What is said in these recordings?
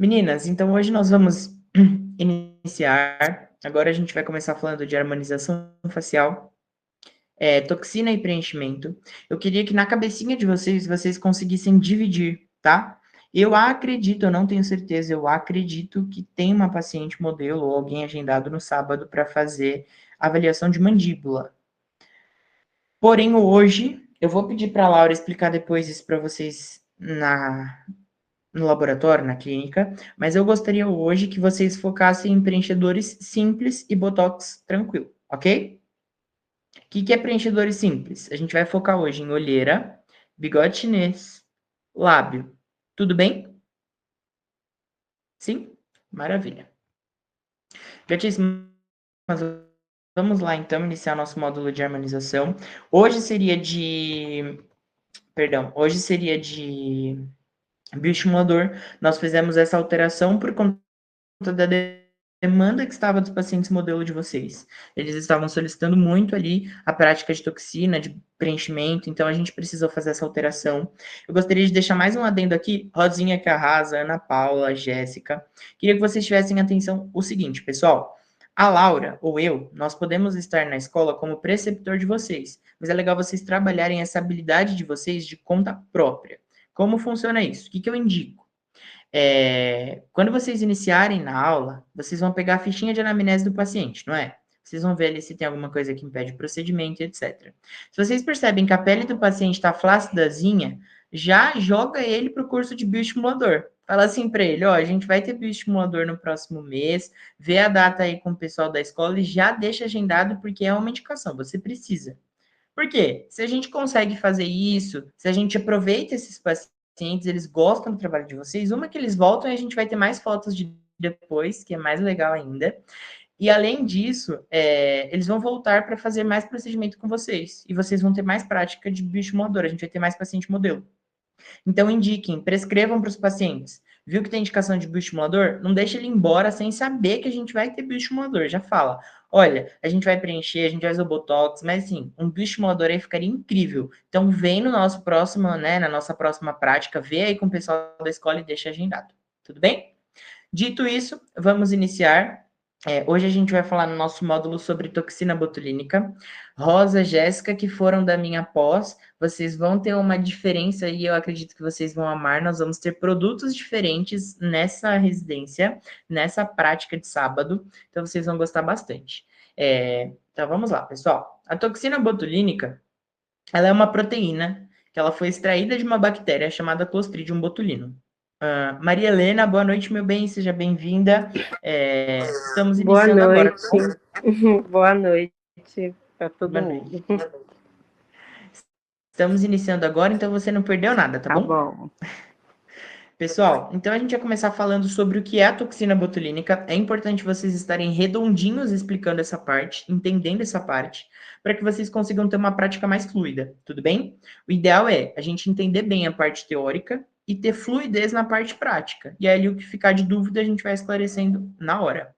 Meninas, então hoje nós vamos iniciar. Agora a gente vai começar falando de harmonização facial, toxina e preenchimento. Eu queria que na cabecinha de vocês conseguissem dividir, tá? Eu acredito, eu não tenho certeza, eu acredito que tem uma paciente modelo ou alguém agendado no sábado para fazer avaliação de mandíbula. Porém, hoje, eu vou pedir para a Laura explicar depois isso para vocês no laboratório, na clínica, mas eu gostaria hoje que vocês focassem em preenchedores simples e botox tranquilo, ok? O que é preenchedores simples? A gente vai focar hoje em olheira, bigode chinês, lábio. Tudo bem? Sim? Maravilha. Gatíssimo, mas vamos lá então iniciar nosso módulo de harmonização. Hoje seria de. Perdão, hoje seria de bioestimulador. Nós fizemos essa alteração por conta da demanda que estava dos pacientes modelo de vocês. Eles estavam solicitando muito ali a prática de toxina, de preenchimento, então a gente precisou fazer essa alteração. Eu gostaria de deixar mais um adendo aqui, Rosinha que arrasa, Ana Paula, Jéssica. Queria que vocês tivessem atenção o seguinte, pessoal. A Laura ou eu, nós podemos estar na escola como preceptor de vocês, mas é legal vocês trabalharem essa habilidade de vocês de conta própria. Como funciona isso? O que eu indico? Quando vocês iniciarem na aula, vocês vão pegar a fichinha de anamnese do paciente, não é? Vocês vão ver ali se tem alguma coisa que impede o procedimento, etc. Se vocês percebem que a pele do paciente está flácidazinha, já joga ele para o curso de bioestimulador. Fala assim para ele, ó, a gente vai ter bioestimulador no próximo mês, vê a data aí com o pessoal da escola e já deixa agendado porque é uma indicação, você precisa. Por quê? Se a gente consegue fazer isso, se a gente aproveita esses pacientes, eles gostam do trabalho de vocês, uma que eles voltam e a gente vai ter mais fotos de depois, que é mais legal ainda. E além disso, eles vão voltar para fazer mais procedimento com vocês. E vocês vão ter mais prática de bioestimulador, a gente vai ter mais paciente modelo. Então, indiquem, prescrevam para os pacientes. Viu que tem indicação de bioestimulador? Não deixa ele embora sem saber que a gente vai ter bioestimulador. Já fala, olha, a gente vai preencher, a gente vai fazer o Botox, mas assim, um bioestimulador aí ficaria incrível. Então, vem no nosso próximo, né, na nossa próxima prática, vê aí com o pessoal da escola e deixa agendado. Tudo bem? Dito isso, vamos iniciar. Hoje a gente vai falar no nosso módulo sobre toxina botulínica. Rosa, Jéssica, que foram da minha pós, vocês vão ter uma diferença e eu acredito que vocês vão amar. Nós vamos ter produtos diferentes nessa residência, nessa prática de sábado, então vocês vão gostar bastante. Então vamos lá, pessoal. A toxina botulínica, ela é uma proteína que ela foi extraída de uma bactéria chamada Clostridium botulinum. Maria Helena, boa noite, meu bem, seja bem-vinda. Estamos Boa iniciando agora. noite. Boa noite para todo Boa mundo. noite. Estamos iniciando agora, então você não perdeu nada, tá Tá bom? bom. Pessoal, então a gente vai começar falando sobre o que é a toxina botulínica. É importante vocês estarem redondinhos explicando essa parte, entendendo essa parte, para que vocês consigam ter uma prática mais fluida, tudo bem? O ideal é a gente entender bem a parte teórica e ter fluidez na parte prática. E aí o que ficar de dúvida a gente vai esclarecendo na hora.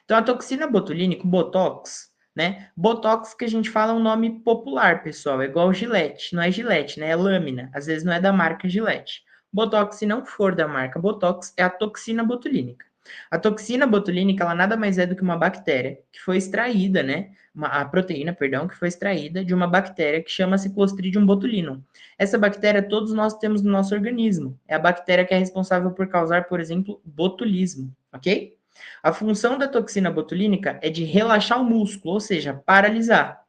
Então, a toxina botulínica, o Botox, né? Botox que a gente fala é um nome popular, pessoal, é igual Gillette, não é Gillette, né? É lâmina, às vezes não é da marca Gillette. Botox, se não for da marca Botox, é a toxina botulínica. A toxina botulínica, ela nada mais é do que uma bactéria que foi extraída, né? A proteína, perdão, que foi extraída de uma bactéria que chama-se Clostridium botulinum. Essa bactéria todos nós temos no nosso organismo. É a bactéria que é responsável por causar, por exemplo, botulismo, ok? A função da toxina botulínica é de relaxar o músculo, ou seja, paralisar.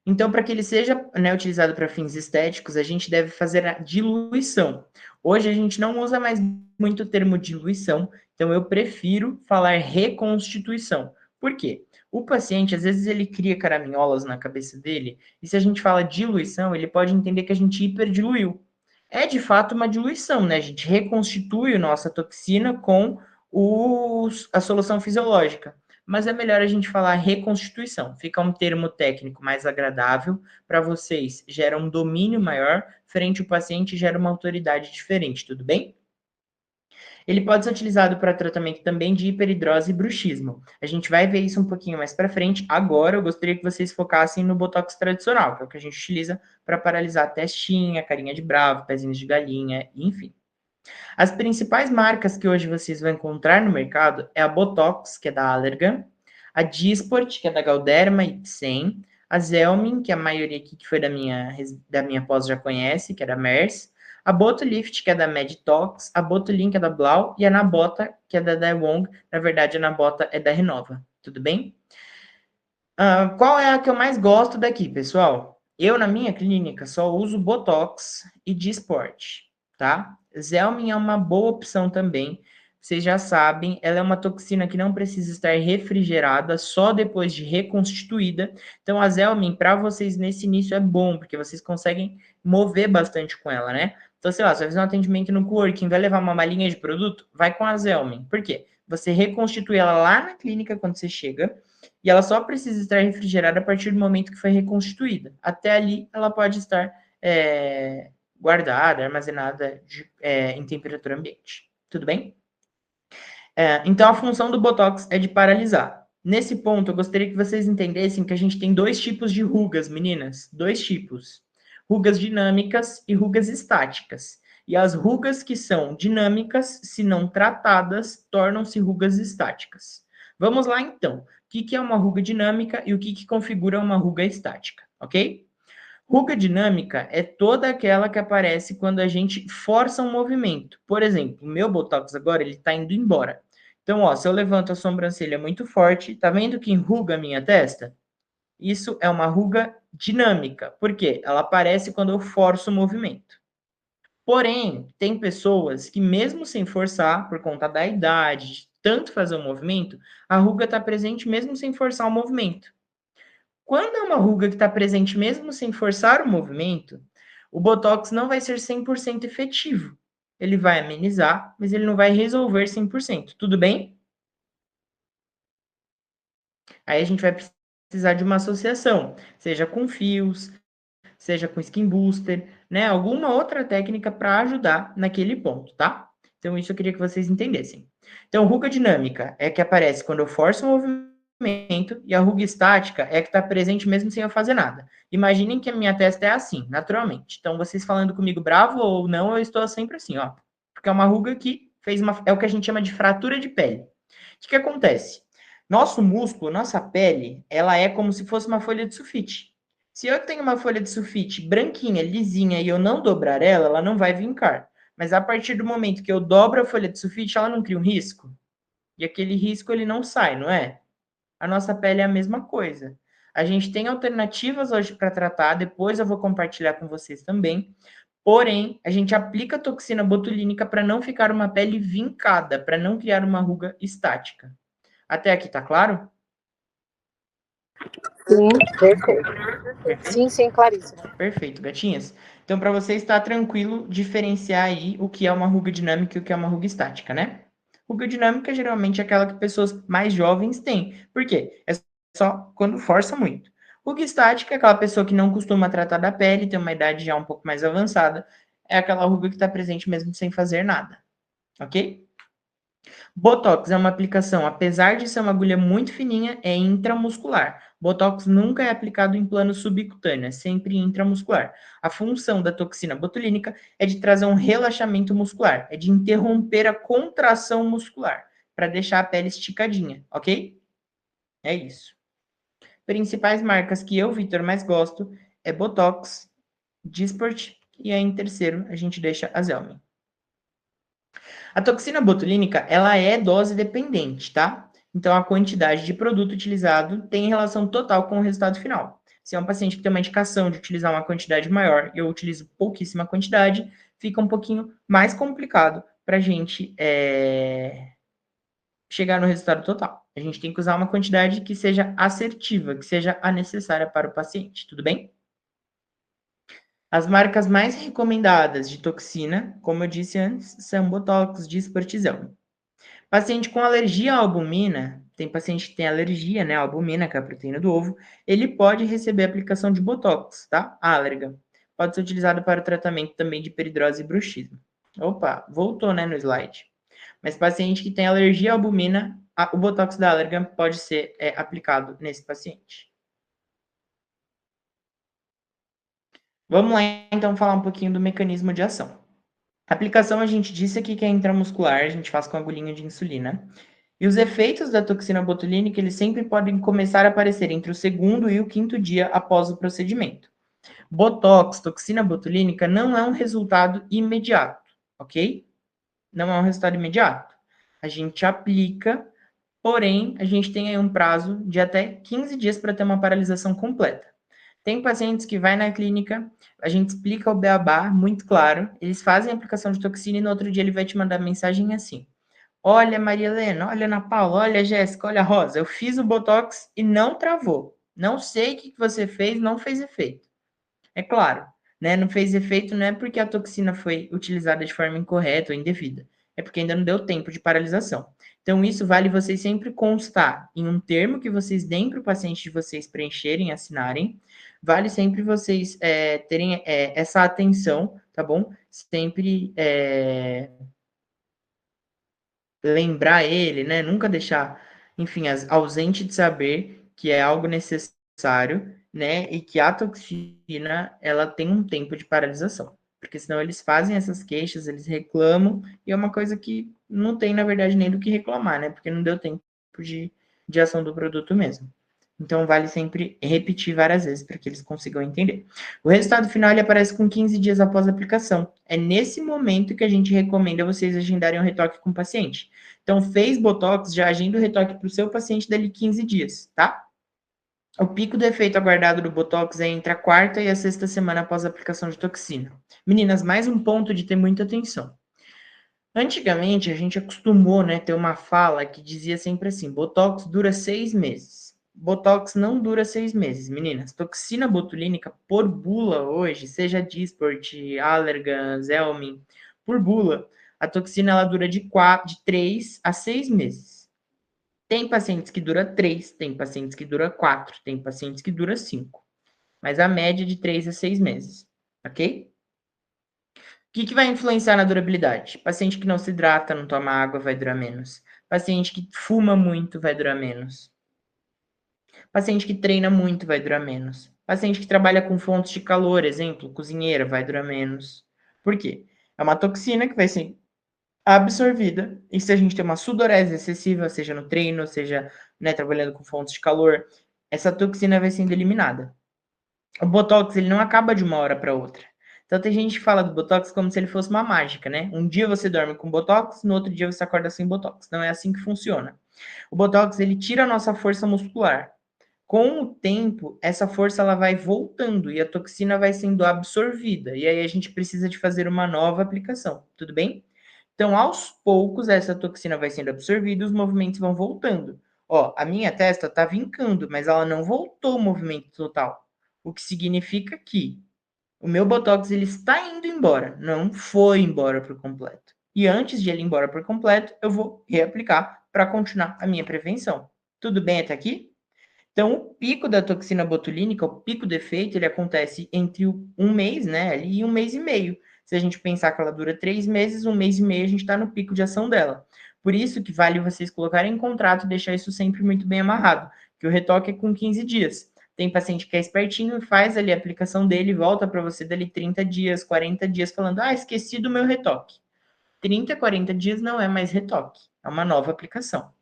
Então, para que ele seja, né, utilizado para fins estéticos, a gente deve fazer a diluição. Hoje a gente não usa mais muito o termo diluição, então eu prefiro falar reconstituição. Por quê? O paciente, às vezes, ele cria caraminholas na cabeça dele, e se a gente fala diluição, ele pode entender que a gente hiperdiluiu. É de fato uma diluição, né? A gente reconstitui a nossa toxina com a solução fisiológica. Mas é melhor a gente falar reconstituição. Fica um termo técnico mais agradável para vocês, gera um domínio maior, frente ao paciente gera uma autoridade diferente, tudo bem? Ele pode ser utilizado para tratamento também de hiperidrose e bruxismo. A gente vai ver isso um pouquinho mais para frente. Agora, eu gostaria que vocês focassem no botox tradicional, que é o que a gente utiliza para paralisar a testinha, carinha de bravo, pezinhos de galinha, enfim. As principais marcas que hoje vocês vão encontrar no mercado é a Botox, que é da Allergan, a Dysport, que é da Galderma e Ipsen, a Zelmin, que a maioria aqui que foi da minha pós já conhece, que é da Merz, a Botolift, que é da Meditox, a Botulin, que é da Blau, e a Nabota, que é da Daewong. Na verdade, a Nabota é da Renova. Tudo bem? Qual é a que eu mais gosto daqui, pessoal? Eu, na minha clínica, só uso Botox e Dysport, tá? Zelmin é uma boa opção também. Vocês já sabem, ela é uma toxina que não precisa estar refrigerada, só depois de reconstituída. Então, a Zelmin, para vocês nesse início, é bom, porque vocês conseguem mover bastante com ela, né? Então, sei lá, se você fizer um atendimento no coworking, vai levar uma malinha de produto, vai com a Zelmin. Por quê? Você reconstitui ela lá na clínica quando você chega, e ela só precisa estar refrigerada a partir do momento que foi reconstituída. Até ali, ela pode estar guardada, armazenada em temperatura ambiente. Tudo bem? Então, a função do Botox é de paralisar. Nesse ponto, eu gostaria que vocês entendessem que a gente tem dois tipos de rugas, meninas. Dois tipos. Rugas dinâmicas e rugas estáticas. E as rugas que são dinâmicas, se não tratadas, tornam-se rugas estáticas. Vamos lá, então. O que é uma ruga dinâmica e o que configura uma ruga estática, ok? Ruga dinâmica é toda aquela que aparece quando a gente força um movimento. Por exemplo, o meu Botox agora, ele está indo embora. Então, ó, se eu levanto a sobrancelha muito forte, tá vendo que enruga a minha testa? Isso é uma ruga dinâmica. Por quê? Ela aparece quando eu forço o movimento. Porém, tem pessoas que mesmo sem forçar, por conta da idade, de tanto fazer o movimento, a ruga está presente mesmo sem forçar o movimento. Quando é uma ruga que está presente mesmo sem forçar o movimento, o Botox não vai ser 100% efetivo. Ele vai amenizar, mas ele não vai resolver 100%. Tudo bem? Aí a gente vai precisar de uma associação, seja com fios, seja com skin booster, né? Alguma outra técnica para ajudar naquele ponto, tá? Então, isso eu queria que vocês entendessem. Então, ruga dinâmica é que aparece quando eu forço o movimento e a ruga estática é que está presente mesmo sem eu fazer nada. Imaginem que a minha testa é assim, naturalmente. Então, vocês falando comigo bravo ou não, eu estou sempre assim, ó. Porque é uma ruga que é o que a gente chama de fratura de pele. O que acontece? Nosso músculo, nossa pele, ela é como se fosse uma folha de sulfite. Se eu tenho uma folha de sulfite branquinha, lisinha, e eu não dobrar ela, ela não vai vincar. Mas a partir do momento que eu dobro a folha de sulfite, ela não cria um risco? E aquele risco, ele não sai, não é? A nossa pele é a mesma coisa. A gente tem alternativas hoje para tratar, depois eu vou compartilhar com vocês também. Porém, a gente aplica toxina botulínica para não ficar uma pele vincada, para não criar uma ruga estática. Até aqui, tá claro? Sim, perfeito. Perfeito? Sim, claríssimo. Perfeito, gatinhas. Então, para você estar tranquilo, diferenciar aí o que é uma ruga dinâmica e o que é uma ruga estática, né? Ruga dinâmica geralmente é aquela que pessoas mais jovens têm. Por quê? É só quando força muito. Ruga estática é aquela pessoa que não costuma tratar da pele, tem uma idade já um pouco mais avançada. É aquela ruga que está presente mesmo sem fazer nada. Ok? Botox é uma aplicação, apesar de ser uma agulha muito fininha, é intramuscular. Botox nunca é aplicado em plano subcutâneo, é sempre intramuscular. A função da toxina botulínica é de trazer um relaxamento muscular, é de interromper a contração muscular, para deixar a pele esticadinha, ok? É isso. Principais marcas que eu, Vitor, mais gosto é Botox, Dysport e aí em terceiro a gente deixa a Zelmin. A toxina botulínica, ela é dose dependente, tá? Então, a quantidade de produto utilizado tem relação total com o resultado final. Se é um paciente que tem uma indicação de utilizar uma quantidade maior e eu utilizo pouquíssima quantidade, fica um pouquinho mais complicado para a gente chegar no resultado total. A gente tem que usar uma quantidade que seja assertiva, que seja a necessária para o paciente, tudo bem? As marcas mais recomendadas de toxina, como eu disse antes, são Botox, Dysport e Zelma. Paciente com alergia à albumina, tem paciente que tem alergia, né, à albumina, que é a proteína do ovo, ele pode receber aplicação de Botox, tá? Allergan. Pode ser utilizado para o tratamento também de peridrose e bruxismo. Opa, voltou, né, no slide. Mas paciente que tem alergia à albumina, o Botox da Allergan pode ser aplicado nesse paciente. Vamos lá, então, falar um pouquinho do mecanismo de ação. A aplicação, a gente disse aqui que é intramuscular, a gente faz com agulhinha de insulina. E os efeitos da toxina botulínica, eles sempre podem começar a aparecer entre o segundo e o quinto dia após o procedimento. Botox, toxina botulínica, não é um resultado imediato, ok? Não é um resultado imediato. A gente aplica, porém, a gente tem aí um prazo de até 15 dias para ter uma paralisação completa. Tem pacientes que vai na clínica, a gente explica o beabá muito claro, eles fazem a aplicação de toxina e no outro dia ele vai te mandar mensagem assim: olha, Maria Helena, olha, Ana Paula, olha, Jéssica, olha, Rosa, eu fiz o Botox e não travou. Não sei o que você fez, não fez efeito. É claro, né? Não fez efeito não é porque a toxina foi utilizada de forma incorreta ou indevida. É porque ainda não deu tempo de paralisação. Então, isso vale vocês sempre constar em um termo que vocês deem para o paciente de vocês preencherem, assinarem. Vale sempre vocês terem essa atenção, tá bom? Sempre lembrar ele, né? Nunca deixar, enfim, ausente de saber que é algo necessário, né? E que a toxina, ela tem um tempo de paralisação. Porque senão eles fazem essas queixas, eles reclamam, e é uma coisa que não tem, na verdade, nem do que reclamar, né? Porque não deu tempo de ação do produto mesmo. Então, vale sempre repetir várias vezes para que eles consigam entender. O resultado final ele aparece com 15 dias após a aplicação. É nesse momento que a gente recomenda vocês agendarem um retoque com o paciente. Então, fez Botox, já agenda o retoque para o seu paciente dali 15 dias, tá? O pico do efeito aguardado do Botox é entre a quarta e a sexta semana após a aplicação de toxina. Meninas, mais um ponto de ter muita atenção. Antigamente, a gente acostumou, né, ter uma fala que dizia sempre assim: Botox dura 6 meses. Botox não dura 6 meses, meninas. Toxina botulínica por bula hoje, seja Dysport, Allergan, Zelmin, por bula, a toxina ela dura de 3 a 6 meses. Tem pacientes que dura 3, tem pacientes que dura 4, tem pacientes que dura 5. Mas a média é de 3 a 6 meses, ok? O que vai influenciar na durabilidade? Paciente que não se hidrata, não toma água, vai durar menos. Paciente que fuma muito, vai durar menos. Paciente que treina muito, vai durar menos. Paciente que trabalha com fontes de calor, exemplo, cozinheira, vai durar menos. Por quê? É uma toxina que vai ser absorvida, e se a gente tem uma sudorese excessiva, seja no treino, seja, né, trabalhando com fontes de calor, essa toxina vai sendo eliminada. O Botox, ele não acaba de uma hora para outra. Então tem gente que fala do Botox como se ele fosse uma mágica, né? Um dia você dorme com Botox, no outro dia você acorda sem Botox. Não é assim que funciona. O Botox, ele tira a nossa força muscular. Com o tempo, essa força ela vai voltando e a toxina vai sendo absorvida. E aí a gente precisa de fazer uma nova aplicação, tudo bem? Então, aos poucos, essa toxina vai sendo absorvida e os movimentos vão voltando. Ó, a minha testa tá vincando, mas ela não voltou o movimento total. O que significa que o meu Botox ele está indo embora, não foi embora por completo. E antes de ele ir embora por completo, eu vou reaplicar para continuar a minha prevenção. Tudo bem até aqui? Então, o pico da toxina botulínica, o pico do efeito, ele acontece entre um mês, né, ali, e um mês e meio. Se a gente pensar que ela dura 3 meses, um mês e meio a gente está no pico de ação dela. Por isso que vale vocês colocarem em contrato e deixar isso sempre muito bem amarrado, que o retoque é com 15 dias. Tem paciente que é espertinho e faz ali a aplicação dele, volta para você dali 30 dias, 40 dias, falando, esqueci do meu retoque. 30, 40 dias não é mais retoque, é uma nova aplicação.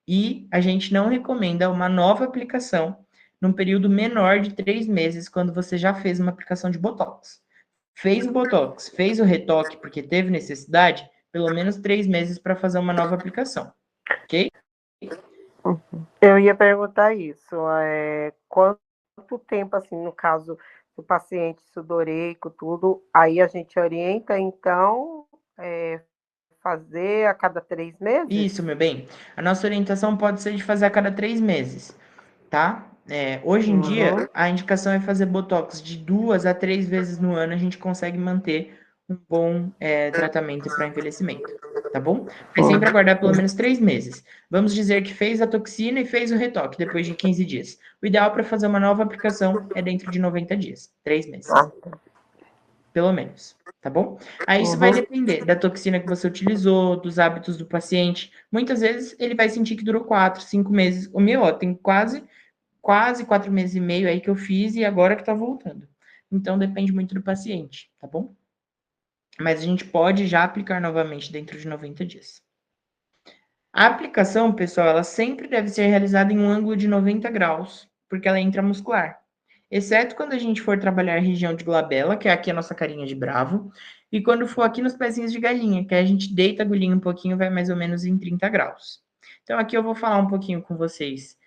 E a gente não recomenda uma nova aplicação num período menor de 3 meses, quando você já fez uma aplicação de Botox. Fez o Botox, fez o retoque porque teve necessidade, pelo menos 3 meses para fazer uma nova aplicação, ok? Eu ia perguntar isso. Quanto tempo, assim, no caso do paciente sudoreico, tudo, aí a gente orienta, então, fazer a cada 3 meses? Isso, meu bem. A nossa orientação pode ser de fazer a cada 3 meses, tá? Hoje em dia, a indicação é fazer Botox de 2 a 3 vezes no ano, a gente consegue manter um bom tratamento para envelhecimento, tá bom? Mas sempre aguardar pelo menos 3 meses. Vamos dizer que fez a toxina e fez o retoque depois de 15 dias. O ideal para fazer uma nova aplicação é dentro de 90 dias, 3 meses, pelo menos, tá bom? Aí isso vai depender da toxina que você utilizou, dos hábitos do paciente. Muitas vezes ele vai sentir que durou 4, 5 meses. O meu, ó, tem quase 4 meses e meio aí que eu fiz e agora que tá voltando. Então depende muito do paciente, tá bom? mas a gente pode já aplicar novamente dentro de 90 dias. A aplicação, pessoal, ela sempre deve ser realizada em um ângulo de 90 graus, porque ela é intramuscular. Exceto quando a gente for trabalhar a região de glabela, que é aqui a nossa carinha de bravo, e quando for aqui nos pezinhos de galinha, que a gente deita a agulhinha um pouquinho, vai mais ou menos em 30 graus. Então aqui eu vou falar um pouquinho com vocês.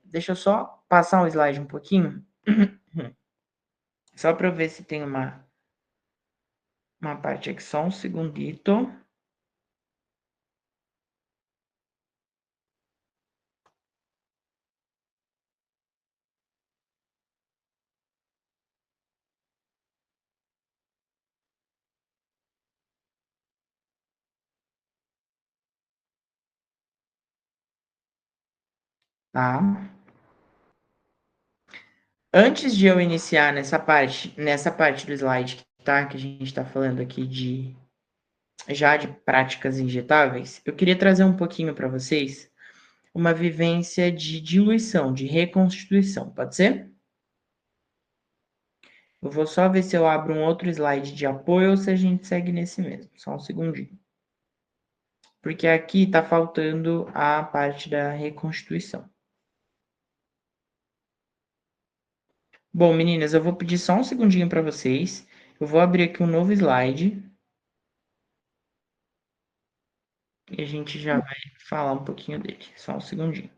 Deixa eu só passar um slide um pouquinho, só para eu ver se tem uma parte aqui, só um segundito. Tá? Antes de eu iniciar nessa parte do slide, tá? Que a gente está falando aqui já de práticas injetáveis, eu queria trazer um pouquinho para vocês uma vivência de diluição, de reconstituição, pode ser? Eu vou só ver se eu abro um outro slide de apoio ou se a gente segue nesse mesmo. Só um segundinho. Porque aqui está faltando a parte da reconstituição. Bom, meninas, eu vou pedir só um segundinho para vocês. Eu vou abrir aqui um novo slide e a gente já vai falar um pouquinho dele. Só um segundinho.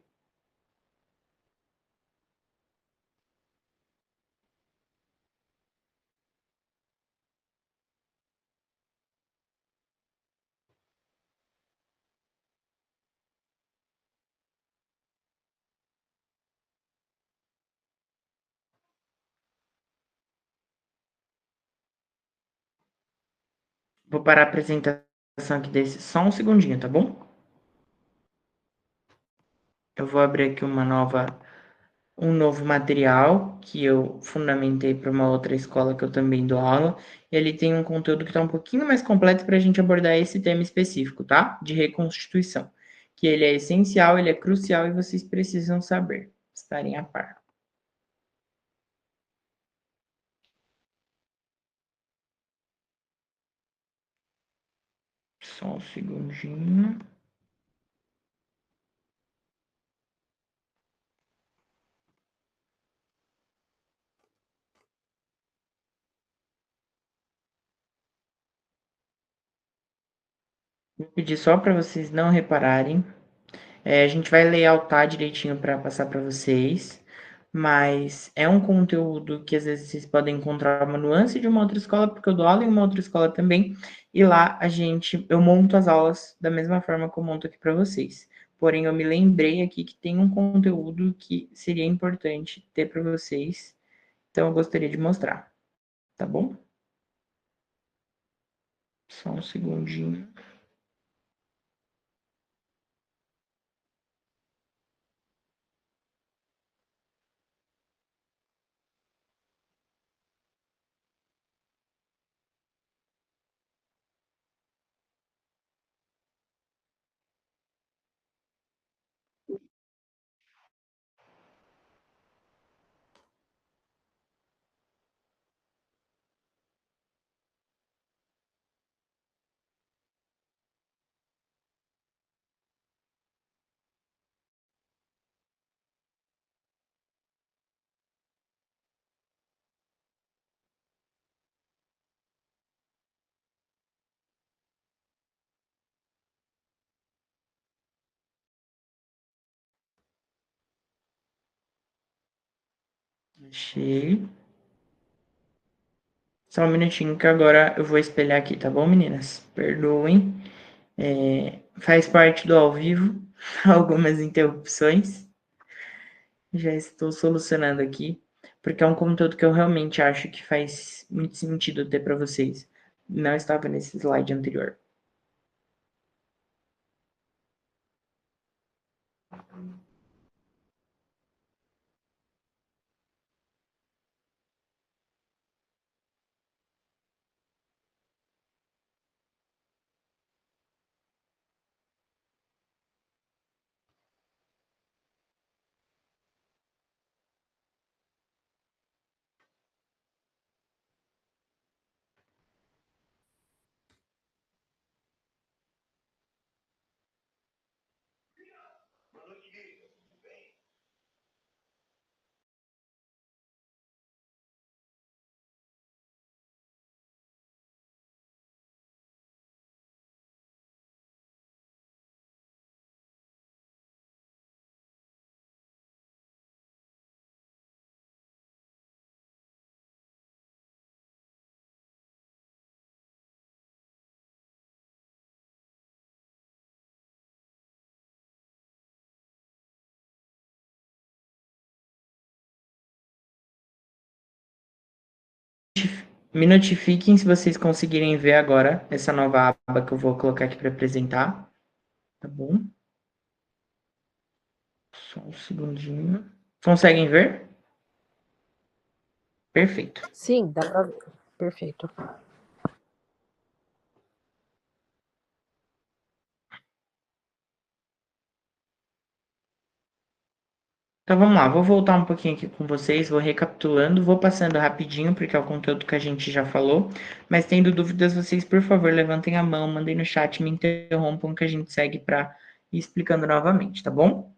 Vou parar a apresentação aqui desse só um segundinho, tá bom? Eu vou abrir aqui um novo material que eu fundamentei para uma outra escola que eu também dou aula. E ele tem um conteúdo que está um pouquinho mais completo para a gente abordar esse tema específico, tá? De reconstituição. Que ele é essencial, ele é crucial e vocês precisam saber, estarem a par. Só um segundinho. Vou pedir só para vocês não repararem. A gente vai layoutar direitinho para passar para vocês, mas é um conteúdo que às vezes vocês podem encontrar uma nuance de uma outra escola, porque eu dou aula em uma outra escola também, e lá eu monto as aulas da mesma forma que eu monto aqui para vocês. Porém, eu me lembrei aqui que tem um conteúdo que seria importante ter para vocês, então eu gostaria de mostrar, tá bom? Só um segundinho. Achei. Só um minutinho que agora eu vou espelhar aqui, tá bom, meninas? Perdoem. Faz parte do ao vivo, algumas interrupções. Já estou solucionando aqui, porque é um conteúdo que eu realmente acho que faz muito sentido ter para vocês. Não estava nesse slide anterior. Me notifiquem se vocês conseguirem ver agora essa nova aba que eu vou colocar aqui para apresentar. Tá bom? Só um segundinho. Conseguem ver? Perfeito. Sim, dá para ver. Perfeito. Então vamos lá, vou voltar um pouquinho aqui com vocês, vou recapitulando, vou passando rapidinho, porque é o conteúdo que a gente já falou, mas tendo dúvidas, vocês, por favor, levantem a mão, mandem no chat, me interrompam, que a gente segue para ir explicando novamente, tá bom?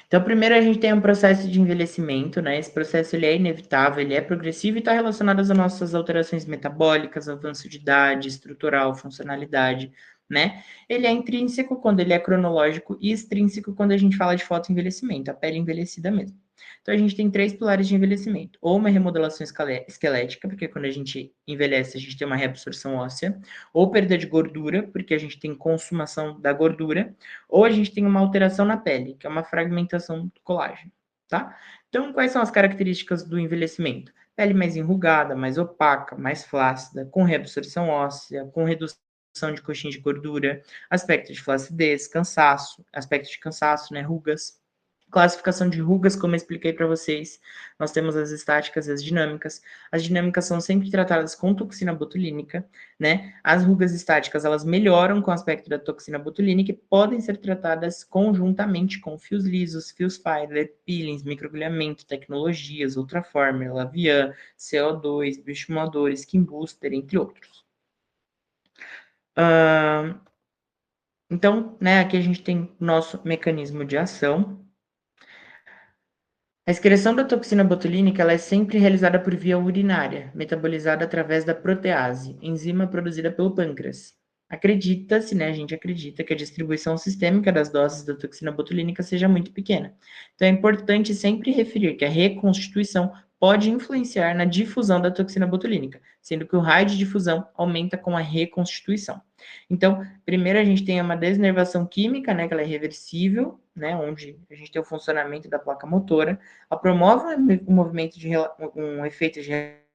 Então, primeiro a gente tem um processo de envelhecimento, né? Esse processo ele é inevitável, ele é progressivo e está relacionado às nossas alterações metabólicas, avanço de idade, estrutural, funcionalidade, né? Ele é intrínseco quando ele é cronológico e extrínseco quando a gente fala de fotoenvelhecimento, a pele envelhecida mesmo. Então, a gente tem três pilares de envelhecimento. Ou uma remodelação esquelética, porque quando a gente envelhece, a gente tem uma reabsorção óssea. Ou perda de gordura, porque a gente tem consumação da gordura. Ou a gente tem uma alteração na pele, que é uma fragmentação do colágeno, tá? Então, quais são as características do envelhecimento? Pele mais enrugada, mais opaca, mais flácida, com reabsorção óssea, com redução de coxinha de gordura, aspecto de flacidez, cansaço, aspecto de cansaço, né, rugas. Classificação de rugas, como eu expliquei para vocês, nós temos as estáticas e as dinâmicas. As dinâmicas são sempre tratadas com toxina botulínica, né? As rugas estáticas, elas melhoram com o aspecto da toxina botulínica e podem ser tratadas conjuntamente com fios lisos, fios Filer, peelings, microagulhamento, tecnologias, Ultraformer, Lavian, CO2, bioestimulador, Skin Booster, entre outros. Então, né, aqui a gente tem nosso mecanismo de ação. A excreção da toxina botulínica ela é sempre realizada por via urinária, metabolizada através da protease, enzima produzida pelo pâncreas. Acredita-se, né, a gente acredita que a distribuição sistêmica das doses da toxina botulínica seja muito pequena. Então é importante sempre referir que a reconstituição pode influenciar na difusão da toxina botulínica, sendo que o raio de difusão aumenta com a reconstituição. Então, primeiro a gente tem uma desnervação química, né, que ela é reversível, né, onde a gente tem o funcionamento da placa motora. Ela promove um movimento de um efeito de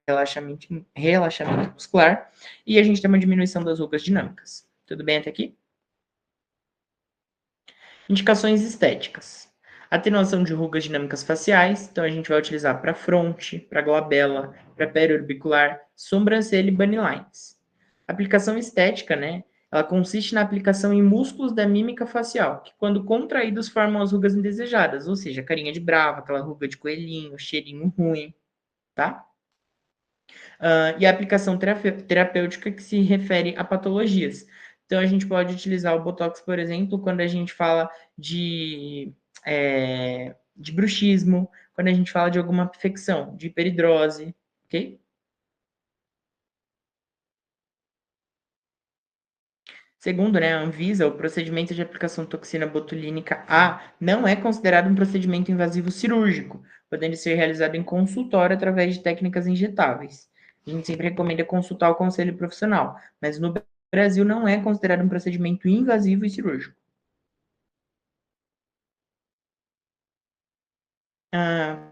relaxamento muscular e a gente tem uma diminuição das rugas dinâmicas. Tudo bem até aqui? Indicações estéticas. Atenuação de rugas dinâmicas faciais, então a gente vai utilizar para fronte, para glabela, para periorbicular, sobrancelha e bunny lines. Aplicação estética, né? Ela consiste na aplicação em músculos da mímica facial, que quando contraídos formam as rugas indesejadas, ou seja, carinha de brava, aquela ruga de coelhinho, cheirinho ruim, tá? E a aplicação terapêutica que se refere a patologias. Então, a gente pode utilizar o Botox, por exemplo, quando a gente fala de bruxismo, quando a gente fala de alguma infecção, de hiperidrose, ok? Segundo, né, a Anvisa, o procedimento de aplicação de toxina botulínica A não é considerado um procedimento invasivo cirúrgico, podendo ser realizado em consultório através de técnicas injetáveis. A gente sempre recomenda consultar o conselho profissional, mas no Brasil não é considerado um procedimento invasivo e cirúrgico.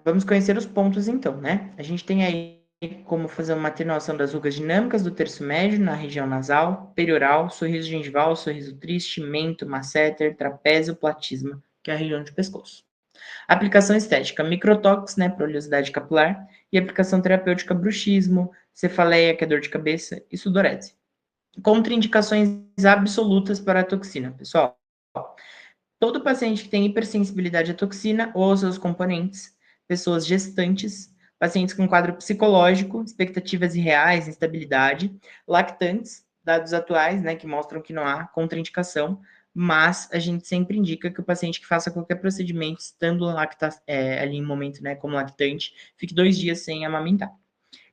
Vamos conhecer os pontos então, né? A gente tem aí como fazer uma atenuação das rugas dinâmicas do terço médio na região nasal, perioral, sorriso gengival, sorriso triste, mento, masseter, trapézio, platisma, que é a região de pescoço. Aplicação estética, microtox, né, para oleosidade capilar, e aplicação terapêutica, bruxismo, cefaleia, que é dor de cabeça, e sudorese. Contraindicações absolutas para a toxina, pessoal. Todo paciente que tem hipersensibilidade à toxina ou aos seus componentes, pessoas gestantes, pacientes com quadro psicológico, expectativas irreais, instabilidade, lactantes, dados atuais, né, que mostram que não há contraindicação, mas a gente sempre indica que o paciente que faça qualquer procedimento, estando ali em momento, né, como lactante, fique 2 dias sem amamentar.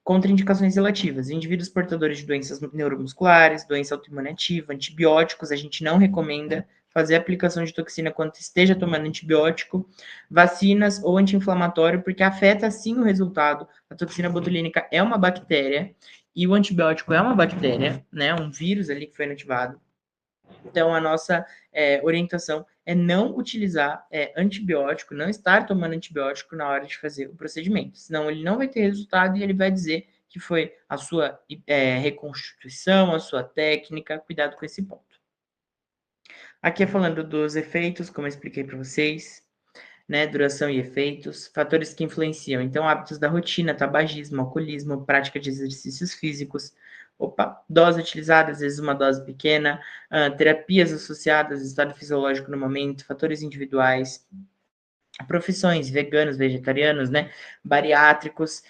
Contraindicações relativas. Indivíduos portadores de doenças neuromusculares, doença autoimune ativa, antibióticos, a gente não recomenda fazer aplicação de toxina quando esteja tomando antibiótico, vacinas ou anti-inflamatório, porque afeta sim o resultado. A toxina botulínica é uma bactéria e o antibiótico é uma bactéria, né? Um vírus ali que foi inativado. Então, a nossa orientação é não utilizar antibiótico, não estar tomando antibiótico na hora de fazer o procedimento, senão ele não vai ter resultado e ele vai dizer que foi a sua reconstituição, a sua técnica, cuidado com esse ponto. Aqui é falando dos efeitos, como eu expliquei para vocês, né, duração e efeitos, fatores que influenciam, então hábitos da rotina, tabagismo, alcoolismo, prática de exercícios físicos, dose utilizada, às vezes uma dose pequena, terapias associadas, estado fisiológico no momento, fatores individuais, profissões, veganos, vegetarianos, né, bariátricos,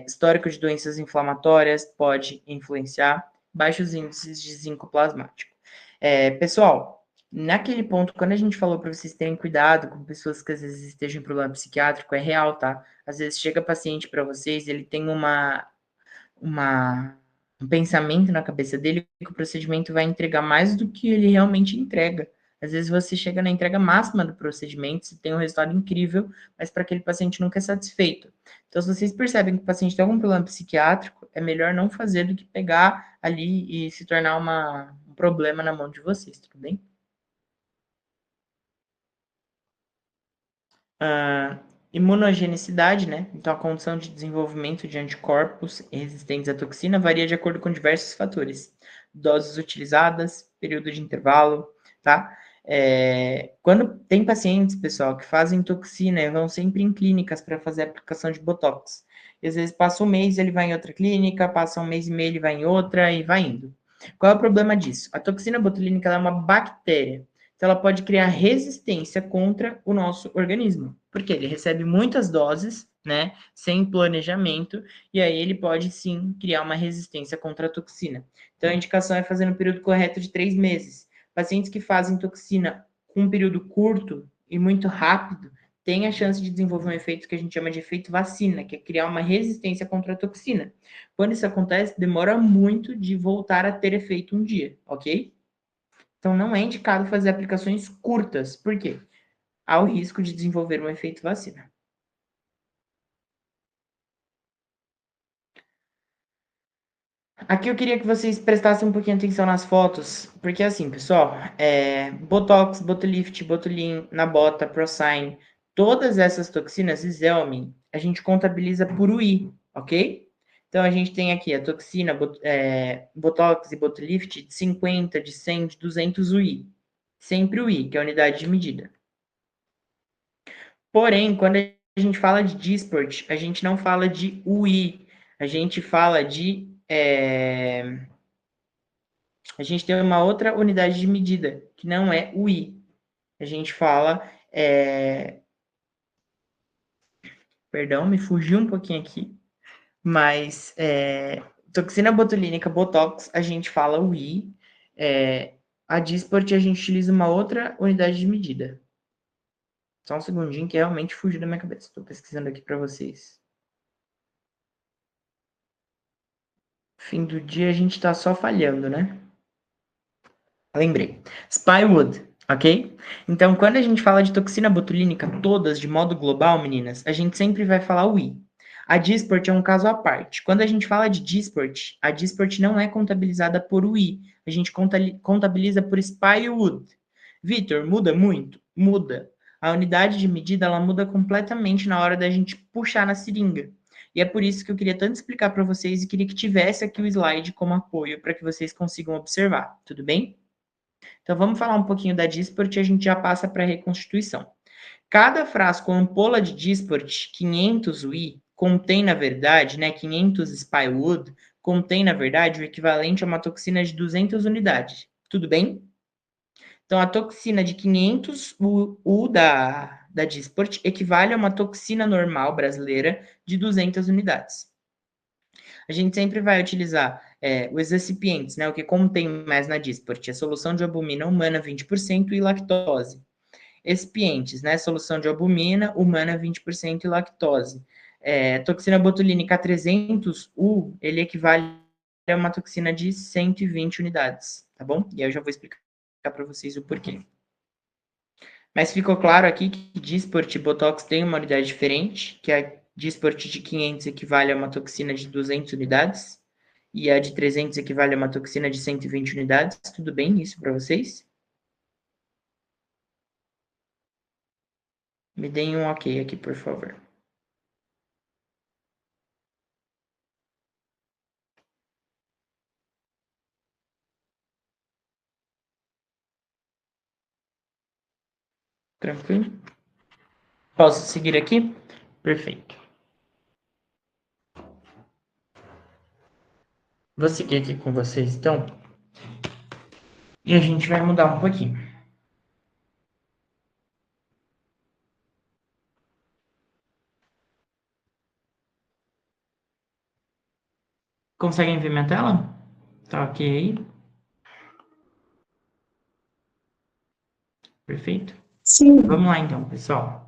histórico de doenças inflamatórias pode influenciar, baixos índices de zinco plasmático. Pessoal, naquele ponto, quando a gente falou para vocês terem cuidado com pessoas que às vezes estejam em problema psiquiátrico, é real, tá? Às vezes chega paciente para vocês, ele tem um pensamento na cabeça dele que o procedimento vai entregar mais do que ele realmente entrega. Às vezes você chega na entrega máxima do procedimento, você tem um resultado incrível, mas para aquele paciente nunca é satisfeito. Então, se vocês percebem que o paciente tem algum problema psiquiátrico, é melhor não fazer do que pegar ali e se tornar um problema na mão de vocês, tudo bem? Imunogenicidade, né? Então, a condição de desenvolvimento de anticorpos resistentes à toxina varia de acordo com diversos fatores. Doses utilizadas, período de intervalo, tá? Quando tem pacientes, pessoal, que fazem toxina e vão sempre em clínicas para fazer a aplicação de Botox. E às vezes passa um mês, ele vai em outra clínica, passa um mês e meio, ele vai em outra e vai indo. Qual é o problema disso? A toxina botulínica é uma bactéria. Então, ela pode criar resistência contra o nosso organismo, porque ele recebe muitas doses, né, sem planejamento, e aí ele pode sim criar uma resistência contra a toxina. Então, a indicação é fazer no período correto de 3 meses. Pacientes que fazem toxina com um período curto e muito rápido têm a chance de desenvolver um efeito que a gente chama de efeito vacina, que é criar uma resistência contra a toxina. Quando isso acontece, demora muito de voltar a ter efeito um dia, ok? Então, não é indicado fazer aplicações curtas. Por quê? Há o risco de desenvolver um efeito vacina. Aqui eu queria que vocês prestassem um pouquinho de atenção nas fotos, porque assim, pessoal, Botox, Botulíft, Botulin, Nabota, Prosign, todas essas toxinas, Zelmin, a gente contabiliza por UI, ok? Então, a gente tem aqui a toxina, Botox e Botulíft de 50, de 100, de 200 UI. Sempre UI, que é a unidade de medida. Porém, quando a gente fala de Dysport, a gente não fala de UI, a gente fala de... a gente tem uma outra unidade de medida, que não é UI. A gente fala... Perdão, me fugiu um pouquinho aqui. Mas toxina botulínica, Botox, a gente fala UI. A Dysport, a gente utiliza uma outra unidade de medida. Só um segundinho que realmente fugiu da minha cabeça. Estou pesquisando aqui para vocês. Fim do dia a gente está só falhando, né? Lembrei. Spywood, ok? Então, quando a gente fala de toxina botulínica, todas de modo global, meninas, a gente sempre vai falar o I. A Dysport é um caso à parte. Quando a gente fala de Dysport, a Dysport não é contabilizada por UI. A gente contabiliza por Spywood. Vitor, muda muito? Muda. A unidade de medida, ela muda completamente na hora da gente puxar na seringa. E é por isso que eu queria tanto explicar para vocês e queria que tivesse aqui o slide como apoio para que vocês consigam observar. Tudo bem? Então, vamos falar um pouquinho da Dysport e a gente já passa para a reconstituição. Cada frasco ou ampola de Dysport 500 UI contém, na verdade, 500 Spywood, contém, na verdade, o equivalente a uma toxina de 200 unidades. Tudo bem? Então, a toxina de 500 U da Dysport equivale a uma toxina normal brasileira de 200 unidades. A gente sempre vai utilizar os recipientes, o que contém mais na Dysport, a solução de albumina humana 20% e lactose. Excipientes, solução de albumina humana 20% e lactose. Toxina botulínica 300U, ele equivale a uma toxina de 120 unidades, tá bom? E aí eu já vou explicar para vocês o porquê. Mas ficou claro aqui que Dysport e Botox têm uma unidade diferente, que a Dysport de 500 equivale a uma toxina de 200 unidades, e a de 300 equivale a uma toxina de 120 unidades. Tudo bem isso para vocês? Me deem um ok aqui, por favor. Tranquilo? Posso seguir aqui? Perfeito. Vou seguir aqui com vocês, então, e a gente vai mudar um pouquinho. Conseguem ver minha tela? Tá ok aí? Perfeito? Sim. Vamos lá então, pessoal.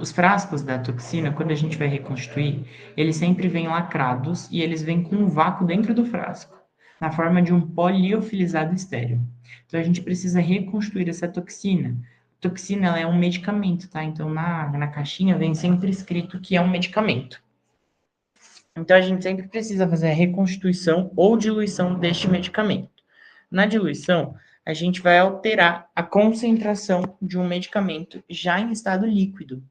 Os frascos da toxina, quando a gente vai reconstituir, eles sempre vêm lacrados e eles vêm com um vácuo dentro do frasco, na forma de um poliofilizado estéreo. Então a gente precisa reconstruir essa toxina. Toxina ela é um medicamento, tá? Então na caixinha vem sempre escrito que é um medicamento. Então a gente sempre precisa fazer a reconstituição ou diluição deste medicamento. Na diluição, a gente vai alterar a concentração de um medicamento já em estado líquido.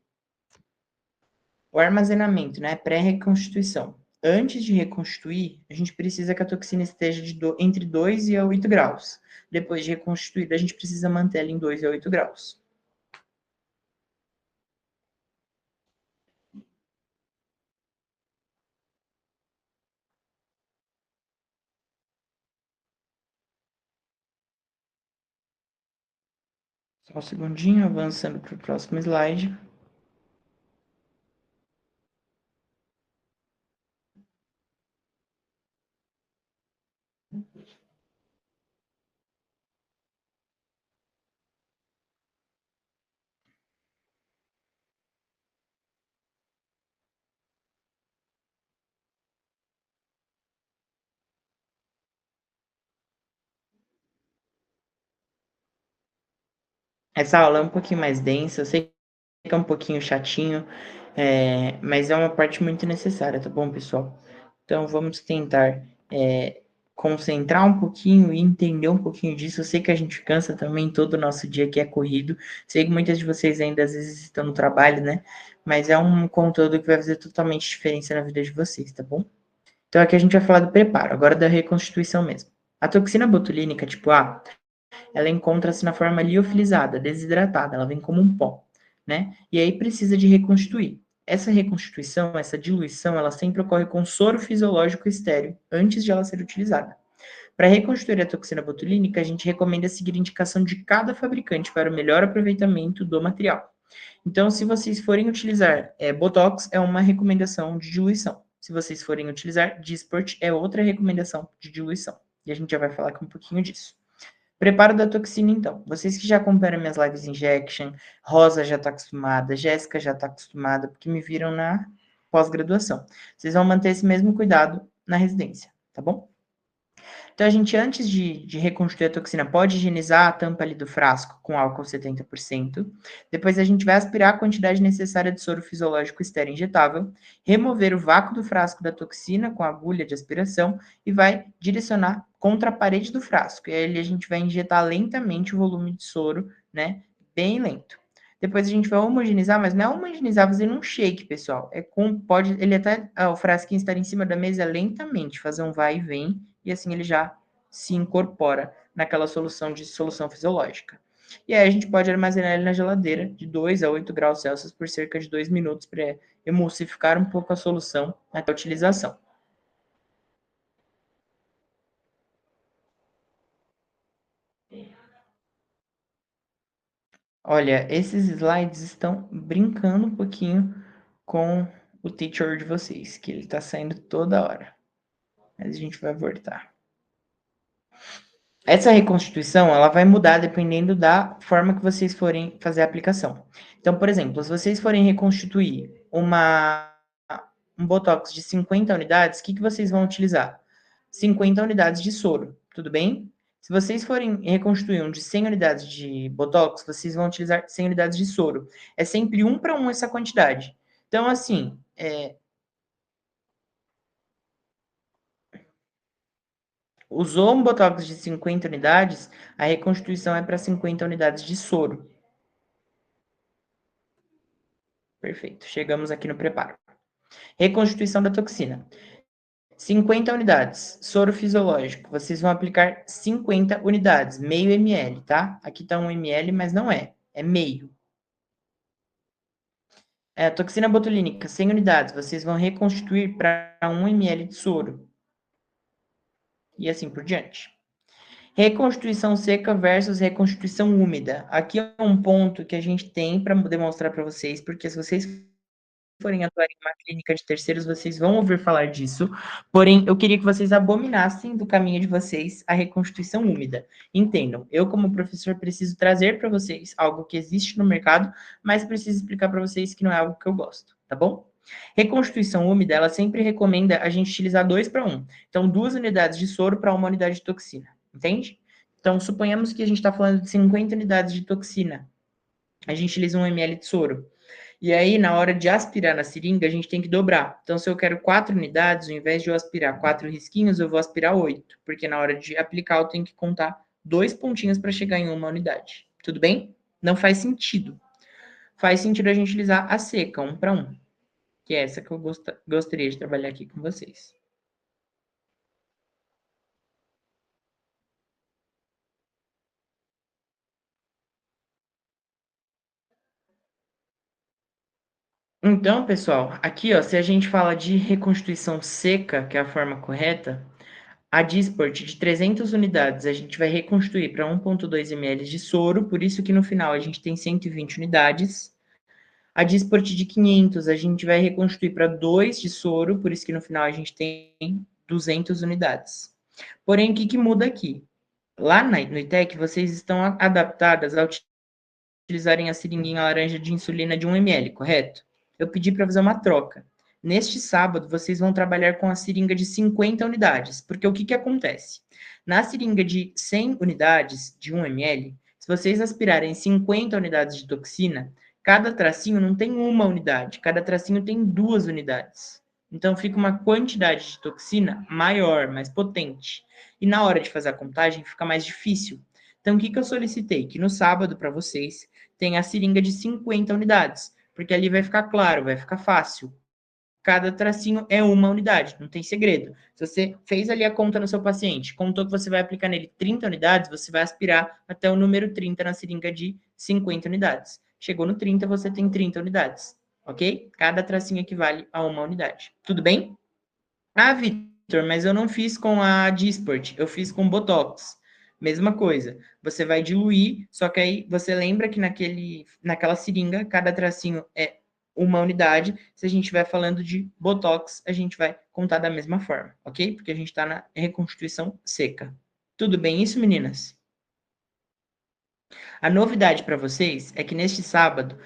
O armazenamento, né, pré-reconstituição. Antes de reconstituir, a gente precisa que a toxina esteja entre 2 e 8 graus. Depois de reconstituída, a gente precisa manter ela em 2 e 8 graus. Só um segundinho, avançando para o próximo slide. Essa aula é um pouquinho mais densa, eu sei que é um pouquinho chatinho, mas é uma parte muito necessária, tá bom, pessoal? Então, vamos tentar concentrar um pouquinho e entender um pouquinho disso. Eu sei que a gente cansa também, todo o nosso dia aqui é corrido. Sei que muitas de vocês ainda às vezes estão no trabalho, né? Mas é um conteúdo que vai fazer totalmente diferença na vida de vocês, tá bom? Então, aqui a gente vai falar do preparo, agora da reconstituição mesmo. A toxina botulínica tipo A, ela encontra-se na forma liofilizada, desidratada, ela vem como um pó, né? E aí precisa de reconstituir. Essa reconstituição, essa diluição, ela sempre ocorre com soro fisiológico estéreo, antes de ela ser utilizada. Para reconstruir a toxina botulínica, a gente recomenda seguir a indicação de cada fabricante para o melhor aproveitamento do material. Então, se vocês forem utilizar Botox, é uma recomendação de diluição. Se vocês forem utilizar Dysport, é outra recomendação de diluição. E a gente já vai falar aqui um pouquinho disso. Preparo da toxina, então. Vocês que já acompanham minhas lives injection, Rosa já está acostumada, Jéssica já está acostumada, porque me viram na pós-graduação. Vocês vão manter esse mesmo cuidado na residência, tá bom? Então, a gente, antes de reconstruir a toxina, pode higienizar a tampa ali do frasco com álcool 70%. Depois, a gente vai aspirar a quantidade necessária de soro fisiológico estéreo injetável, remover o vácuo do frasco da toxina com a agulha de aspiração e vai direcionar contra a parede do frasco. E aí, a gente vai injetar lentamente o volume de soro, né? Bem lento. Depois a gente vai homogeneizar, mas não é homogeneizar fazendo um shake, pessoal. Ele até, o frasquinho estar em cima da mesa lentamente, fazer um vai e vem, e assim ele já se incorpora naquela solução fisiológica. E aí a gente pode armazenar ele na geladeira de 2 a 8 graus Celsius por cerca de 2 minutos para emulsificar um pouco a solução até a utilização. Olha, esses slides estão brincando um pouquinho com o teacher de vocês, que ele está saindo toda hora. Mas a gente vai voltar. Essa reconstituição, ela vai mudar dependendo da forma que vocês forem fazer a aplicação. Então, por exemplo, se vocês forem reconstituir um Botox de 50 unidades, o que vocês vão utilizar? 50 unidades de soro, tudo bem? Se vocês forem reconstituir um de 100 unidades de Botox, vocês vão utilizar 100 unidades de soro. É sempre 1 para 1 essa quantidade. Então, assim, Usou um botox de 50 unidades, a reconstituição é para 50 unidades de soro. Perfeito. Chegamos aqui no preparo. Reconstituição da toxina. 50 unidades. Soro fisiológico. Vocês vão aplicar 50 unidades, meio ml, tá? Aqui tá 1 ml, mas não é. É meio. Toxina botulínica, 100 unidades. Vocês vão reconstituir para 1 ml de soro. E assim por diante. Reconstituição seca versus reconstituição úmida. Aqui é um ponto que a gente tem para demonstrar para vocês, porque se vocês forem atuar em uma clínica de terceiros, vocês vão ouvir falar disso. Porém, eu queria que vocês abominassem do caminho de vocês a reconstituição úmida. Entendam, eu como professor preciso trazer para vocês algo que existe no mercado, mas preciso explicar para vocês que não é algo que eu gosto, tá bom? Reconstituição úmida, ela sempre recomenda a gente utilizar 2 para 1. Então, 2 unidades de soro para 1 unidade de toxina, entende? Então, suponhamos que a gente está falando de 50 unidades de toxina. A gente utiliza 1 ml de soro. E aí, na hora de aspirar na seringa, a gente tem que dobrar. Então, se eu quero 4 unidades, ao invés de eu aspirar 4 risquinhos, eu vou aspirar 8. Porque na hora de aplicar, eu tenho que contar 2 pontinhos para chegar em uma unidade. Tudo bem? Não faz sentido. Faz sentido a gente utilizar a seca, 1 para 1. Que é essa que eu gostaria de trabalhar aqui com vocês. Então, pessoal, aqui, ó, se a gente fala de reconstituição seca, que é a forma correta, a Dysport de 300 unidades, a gente vai reconstruir para 1,2 ml de soro, por isso que no final a gente tem 120 unidades. A Dysport de 500, a gente vai reconstruir para 2 de soro, por isso que no final a gente tem 200 unidades. Porém, o que muda aqui? Lá no ITEC, vocês estão adaptadas a utilizarem a seringuinha laranja de insulina de 1 ml, correto? Eu pedi para fazer uma troca. Neste sábado, vocês vão trabalhar com a seringa de 50 unidades, porque o que acontece? Na seringa de 100 unidades, de 1 ml, se vocês aspirarem 50 unidades de toxina, cada tracinho não tem uma unidade, cada tracinho tem 2 unidades. Então, fica uma quantidade de toxina maior, mais potente. E na hora de fazer a contagem, fica mais difícil. Então, o que eu solicitei? Que no sábado, para vocês, tem a seringa de 50 unidades, porque ali vai ficar claro, vai ficar fácil. Cada tracinho é uma unidade, não tem segredo. Se você fez ali a conta no seu paciente, contou que você vai aplicar nele 30 unidades, você vai aspirar até o número 30 na seringa de 50 unidades. Chegou no 30, você tem 30 unidades, ok? Cada tracinho equivale a uma unidade. Tudo bem? Ah, Vitor, mas eu não fiz com a Dysport, eu fiz com Botox. Mesma coisa, você vai diluir, só que aí você lembra que naquela seringa, cada tracinho é uma unidade. Se a gente estiver falando de Botox, a gente vai contar da mesma forma, ok? Porque a gente está na reconstituição seca. Tudo bem isso, meninas? A novidade para vocês é que neste sábado,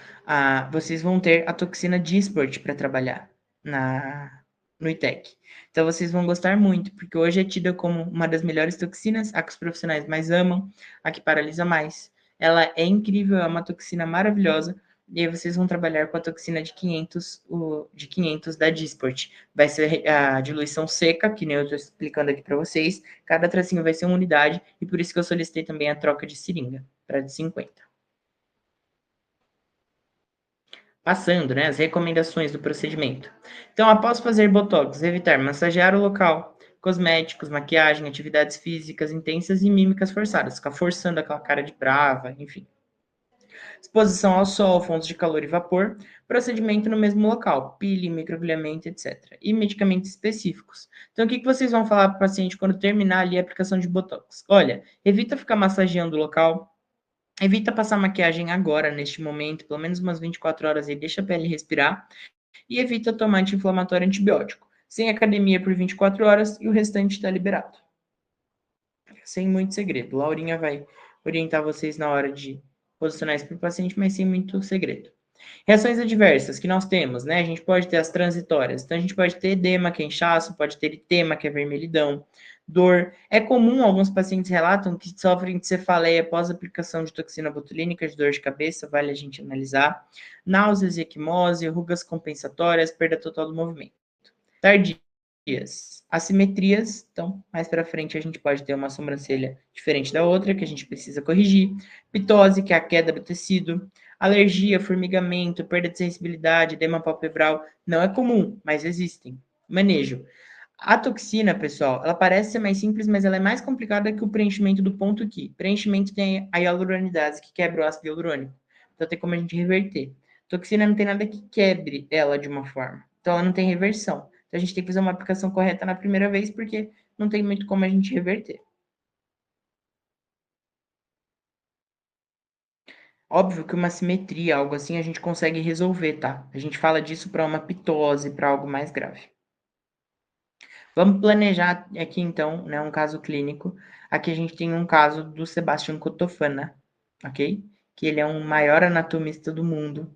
vocês vão ter a toxina Dysport para trabalhar no ITEC. Então, vocês vão gostar muito, porque hoje é tida como uma das melhores toxinas, a que os profissionais mais amam, a que paralisa mais. Ela é incrível, é uma toxina maravilhosa, e aí vocês vão trabalhar com a toxina de 500 da Dysport. Vai ser a diluição seca, que nem eu estou explicando aqui para vocês. Cada tracinho vai ser uma unidade, e por isso que eu solicitei também a troca de seringa para de 50. Passando, né, as recomendações do procedimento. Então, após fazer botox, evitar massagear o local, cosméticos, maquiagem, atividades físicas intensas e mímicas forçadas, ficar forçando aquela cara de brava, enfim. Exposição ao sol, fontes de calor e vapor, procedimento no mesmo local, peeling, microagulhamento, etc. E medicamentos específicos. Então, o que vocês vão falar para o paciente quando terminar ali a aplicação de botox? Olha, evita ficar massageando o local, evita passar maquiagem agora, neste momento, pelo menos umas 24 horas aí, deixa a pele respirar. E evita tomar anti-inflamatório e antibiótico. Sem academia por 24 horas e o restante está liberado. Sem muito segredo. Laurinha vai orientar vocês na hora de posicionar isso para o paciente, mas sem muito segredo. Reações adversas que nós temos, né? A gente pode ter as transitórias. Então, a gente pode ter edema, que é inchaço, pode ter eritema, que é vermelhidão, dor. É comum, alguns pacientes relatam que sofrem de cefaleia após aplicação de toxina botulínica, de dor de cabeça, vale a gente analisar. Náuseas e equimose, rugas compensatórias, perda total do movimento. Tardia. Assimetrias, então, mais para frente a gente pode ter uma sobrancelha diferente da outra, que a gente precisa corrigir. Pitose, que é a queda do tecido. Alergia, formigamento, perda de sensibilidade, edema palpebral, não é comum, mas existem. Manejo. A toxina, pessoal, ela parece ser mais simples, mas ela é mais complicada que o preenchimento do ponto aqui. Preenchimento tem a hialuronidase, que quebra o ácido hialurônico. Então tem como a gente reverter. Toxina não tem nada que quebre ela de uma forma. Então ela não tem reversão. Então a gente tem que fazer uma aplicação correta na primeira vez, porque não tem muito como a gente reverter. Óbvio que uma simetria, algo assim, a gente consegue resolver, tá? A gente fala disso para uma pitose, para algo mais grave. Vamos planejar aqui, então, né, um caso clínico. Aqui a gente tem um caso do Sebastião Cotofana, ok? Que ele é um maior anatomista do mundo.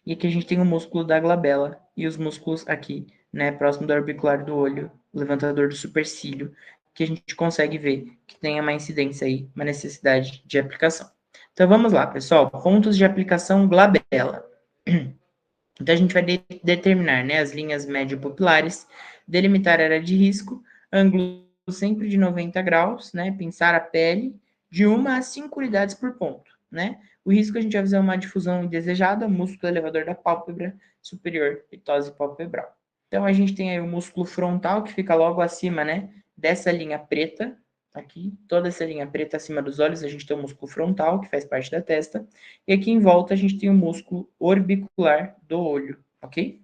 E aqui a gente tem o músculo da glabela e os músculos aqui, né, próximo do orbicular do olho, o levantador do supercílio, que a gente consegue ver que tem uma incidência aí, uma necessidade de aplicação. Então vamos lá, pessoal. Pontos de aplicação glabela. Então a gente vai determinar, né, as linhas médio-pupilares, delimitar a área de risco, ângulo sempre de 90 graus, né, pinçar a pele de 1 a 5 unidades por ponto, né? O risco a gente vai fazer uma difusão indesejada, músculo elevador da pálpebra superior, pitose palpebral. Então a gente tem aí o músculo frontal que fica logo acima, né, dessa linha preta, aqui, toda essa linha preta acima dos olhos, a gente tem o músculo frontal, que faz parte da testa, e aqui em volta a gente tem o músculo orbicular do olho, ok?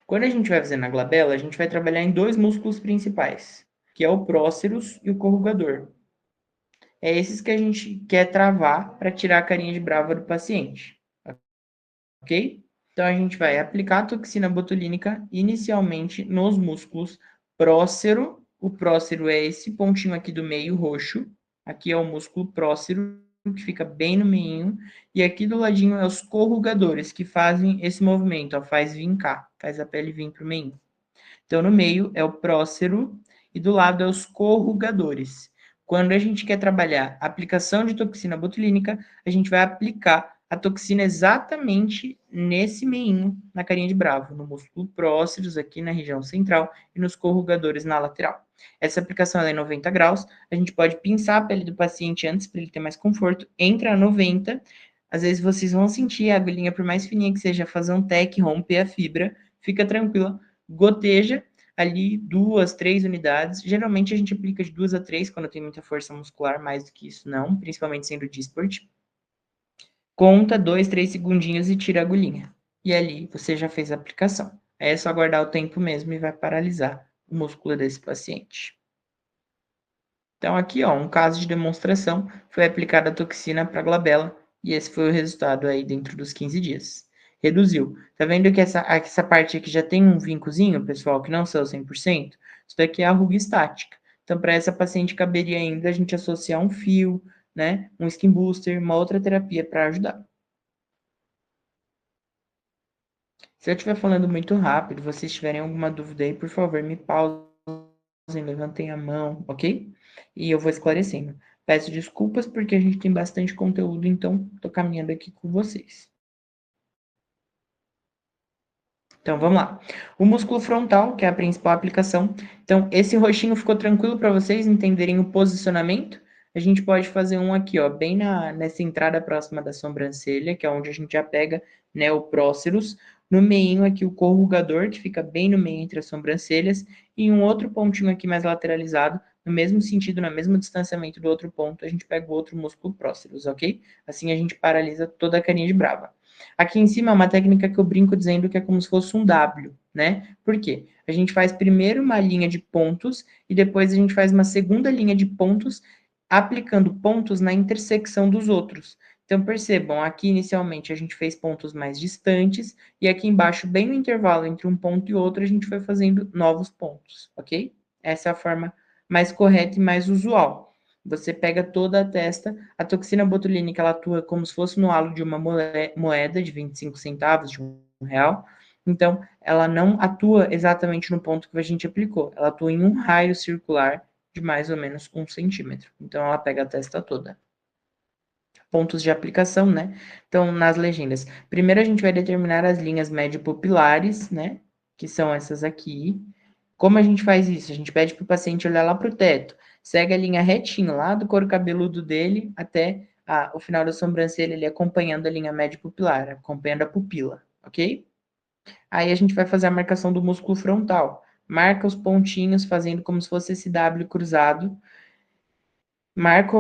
Quando a gente vai fazer na glabela, a gente vai trabalhar em dois músculos principais, que é o próceros e o corrugador. É esses que a gente quer travar para tirar a carinha de brava do paciente, ok? Então a gente vai aplicar a toxina botulínica inicialmente nos músculos prócero. O prócero é esse pontinho aqui do meio roxo. Aqui é o músculo prócero, que fica bem no meio. E aqui do ladinho é os corrugadores, que fazem esse movimento, ó, faz vincar, faz a pele vir para o meio. Então no meio é o prócero e do lado é os corrugadores. Quando a gente quer trabalhar a aplicação de toxina botulínica, a gente vai aplicar a toxina exatamente nesse meinho, na carinha de bravo, no músculo próceros, aqui na região central, e nos corrugadores na lateral. Essa aplicação é em 90 graus, a gente pode pinçar a pele do paciente antes, para ele ter mais conforto, entra a 90, às vezes vocês vão sentir a agulhinha, por mais fininha que seja, fazer um tec, romper a fibra, fica tranquila, goteja ali 2, 3 unidades. Geralmente a gente aplica de 2 a 3 quando tem muita força muscular, mais do que isso não, principalmente sendo de esporte. Conta 2, 3 segundinhos e tira a agulhinha. E ali você já fez a aplicação. É só aguardar o tempo mesmo e vai paralisar o músculo desse paciente. Então aqui, ó, um caso de demonstração, foi aplicada a toxina para a glabela e esse foi o resultado aí dentro dos 15 dias. Reduziu. Tá vendo que essa parte aqui já tem um vincozinho, pessoal, que não saiu 100%? Isso daqui é a ruga estática. Então, para essa paciente, caberia ainda a gente associar um fio, né, um skin booster, uma outra terapia para ajudar. Se eu estiver falando muito rápido, vocês tiverem alguma dúvida aí, por favor, me pausem, levantem a mão, ok? E eu vou esclarecendo. Peço desculpas porque a gente tem bastante conteúdo, então estou caminhando aqui com vocês. Então vamos lá. O músculo frontal, que é a principal aplicação. Então, esse roxinho ficou tranquilo para vocês entenderem o posicionamento? A gente pode fazer um aqui, ó, bem nessa entrada próxima da sobrancelha, que é onde a gente já pega, né, o próceros. No meio aqui o corrugador, que fica bem no meio entre as sobrancelhas, e um outro pontinho aqui mais lateralizado, no mesmo sentido, no mesmo distanciamento do outro ponto, a gente pega o outro músculo próceros, ok? Assim a gente paralisa toda a carinha de brava. Aqui em cima é uma técnica que eu brinco dizendo que é como se fosse um W, né? Por quê? A gente faz primeiro uma linha de pontos e depois a gente faz uma segunda linha de pontos aplicando pontos na intersecção dos outros. Então, percebam, aqui inicialmente a gente fez pontos mais distantes, e aqui embaixo, bem no intervalo entre um ponto e outro, a gente foi fazendo novos pontos, ok? Essa é a forma mais correta e mais usual. Você pega toda a testa, a toxina botulínica ela atua como se fosse no halo de uma moeda de 25 centavos, de R$ 1. Então, ela não atua exatamente no ponto que a gente aplicou, ela atua em um raio circular de mais ou menos 1 centímetro. Então, ela pega a testa toda. Pontos de aplicação, né? Então, nas legendas. Primeiro, a gente vai determinar as linhas médio-pupilares, né? que são essas aqui. Como a gente faz isso? A gente pede para o paciente olhar lá para o teto, segue a linha retinho, lá do couro cabeludo dele até o final da sobrancelha, ele acompanhando a linha média pupilar, acompanhando a pupila, ok? Aí a gente vai fazer a marcação do músculo frontal. Marca os pontinhos, fazendo como se fosse esse W cruzado. Marca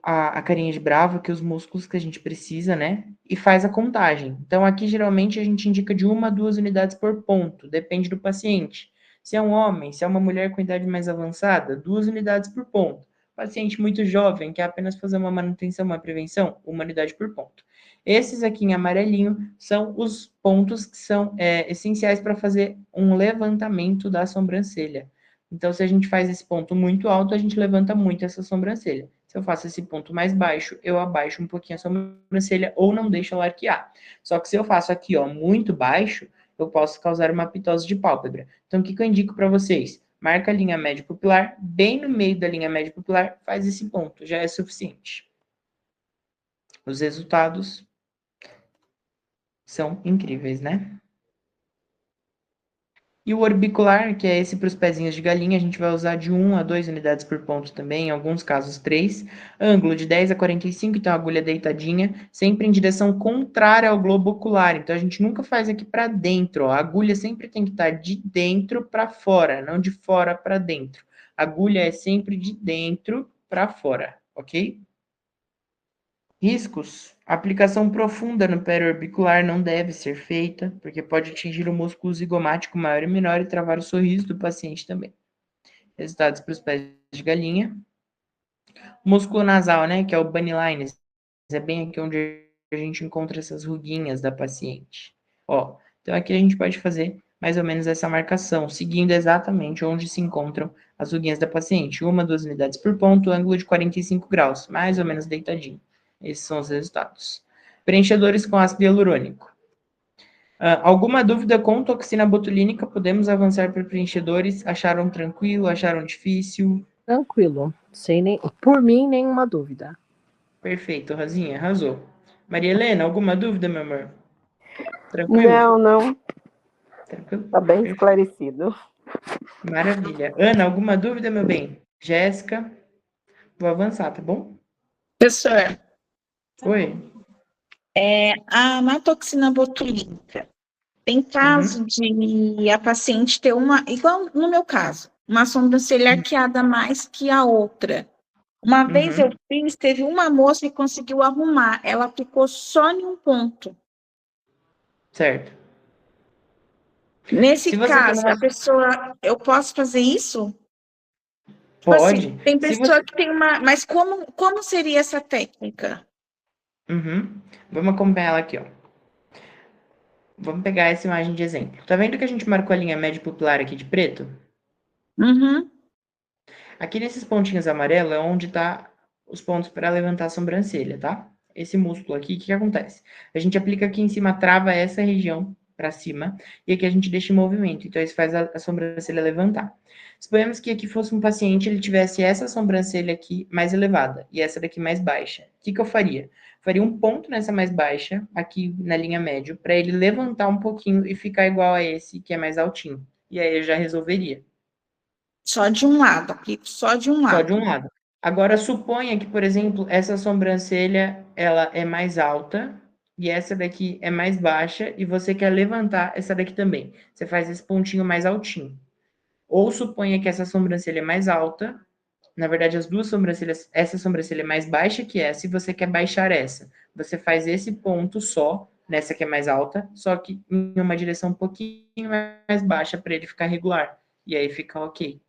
a carinha de bravo, que os músculos que a gente precisa, né? E faz a contagem. Então, aqui, geralmente, a gente indica de 1 a 2 unidades por ponto, depende do paciente. Se é um homem, se é uma mulher com idade mais avançada, 2 unidades por ponto. Paciente muito jovem, quer apenas fazer uma manutenção, uma prevenção, 1 unidade por ponto. Esses aqui em amarelinho são os pontos que são essenciais para fazer um levantamento da sobrancelha. Então, se a gente faz esse ponto muito alto, a gente levanta muito essa sobrancelha. Se eu faço esse ponto mais baixo, eu abaixo um pouquinho a sobrancelha ou não deixo ela arquear. Só que se eu faço aqui, ó, muito baixo, eu posso causar uma pitose de pálpebra. Então, o que eu indico para vocês? Marca a linha média pupilar, bem no meio da linha média pupilar, faz esse ponto, já é suficiente. Os resultados são incríveis, né? E o orbicular, que é esse para os pezinhos de galinha, a gente vai usar de 1 a 2 unidades por ponto também, em alguns casos 3. Ângulo de 10 a 45, então a agulha deitadinha, sempre em direção contrária ao globo ocular. Então a gente nunca faz aqui para dentro, ó. A agulha sempre tem que estar de dentro para fora, não de fora para dentro. A agulha é sempre de dentro para fora, ok? Riscos. A aplicação profunda no periorbicular não deve ser feita, porque pode atingir o músculo zigomático maior e menor e travar o sorriso do paciente também. Resultados para os pés de galinha. Músculo nasal, né, que é o bunny line, é bem aqui onde a gente encontra essas ruguinhas da paciente. Ó, então aqui a gente pode fazer mais ou menos essa marcação, seguindo exatamente onde se encontram as ruguinhas da paciente. 1 a 2 unidades por ponto, ângulo de 45 graus, mais ou menos deitadinho. Esses são os resultados. Preenchedores com ácido hialurônico. Alguma dúvida com toxina botulínica? Podemos avançar para preenchedores? Acharam tranquilo? Acharam difícil? Tranquilo. Sem nem... Por mim, nenhuma dúvida. Perfeito, Rosinha, arrasou. Maria Helena, alguma dúvida, meu amor? Tranquilo? Não. Tranquilo? Tá bem Perfeito. esclarecido. Maravilha. Ana, alguma dúvida, meu bem? Jéssica, vou avançar, tá bom? Professor, Oi. na toxina botulínica, tem caso de a paciente ter uma, igual no meu caso, uma sobrancelha arqueada mais que a outra. Uma vez eu fiz, teve uma moça que conseguiu arrumar, ela ficou só em um ponto. Certo. Nesse Se você tem caso, uma... a pessoa, eu posso fazer isso? Tipo Pode. assim, tem Se pessoa você... que tem uma, mas como seria essa técnica? Vamos acompanhar ela aqui, ó. Vamos pegar essa imagem de exemplo. Tá vendo que a gente marcou a linha média pupilar aqui de preto? Uhum. Aqui nesses pontinhos amarelos é onde tá os pontos para levantar a sobrancelha, tá? Esse músculo aqui, o que acontece? A gente aplica aqui em cima, trava essa região para cima, e aqui a gente deixa em movimento. Então, isso faz a sobrancelha levantar. Suponhamos que aqui fosse um paciente, ele tivesse essa sobrancelha aqui mais elevada, e essa daqui mais baixa. O que eu faria? Faria um ponto nessa mais baixa, aqui na linha média, para ele levantar um pouquinho e ficar igual a esse, que é mais altinho. E aí eu já resolveria. Só de um lado, aqui, só de um Só lado. de um lado. Agora, suponha que, por exemplo, essa sobrancelha, ela é mais alta e essa daqui é mais baixa e você quer levantar essa daqui também. Você faz esse pontinho mais altinho. Ou suponha que essa sobrancelha é mais alta, na verdade, as duas sobrancelhas, essa sobrancelha é mais baixa que essa e você quer baixar essa. Você faz esse ponto só, nessa que é mais alta, só que em uma direção um pouquinho mais baixa para ele ficar regular. E aí fica ok.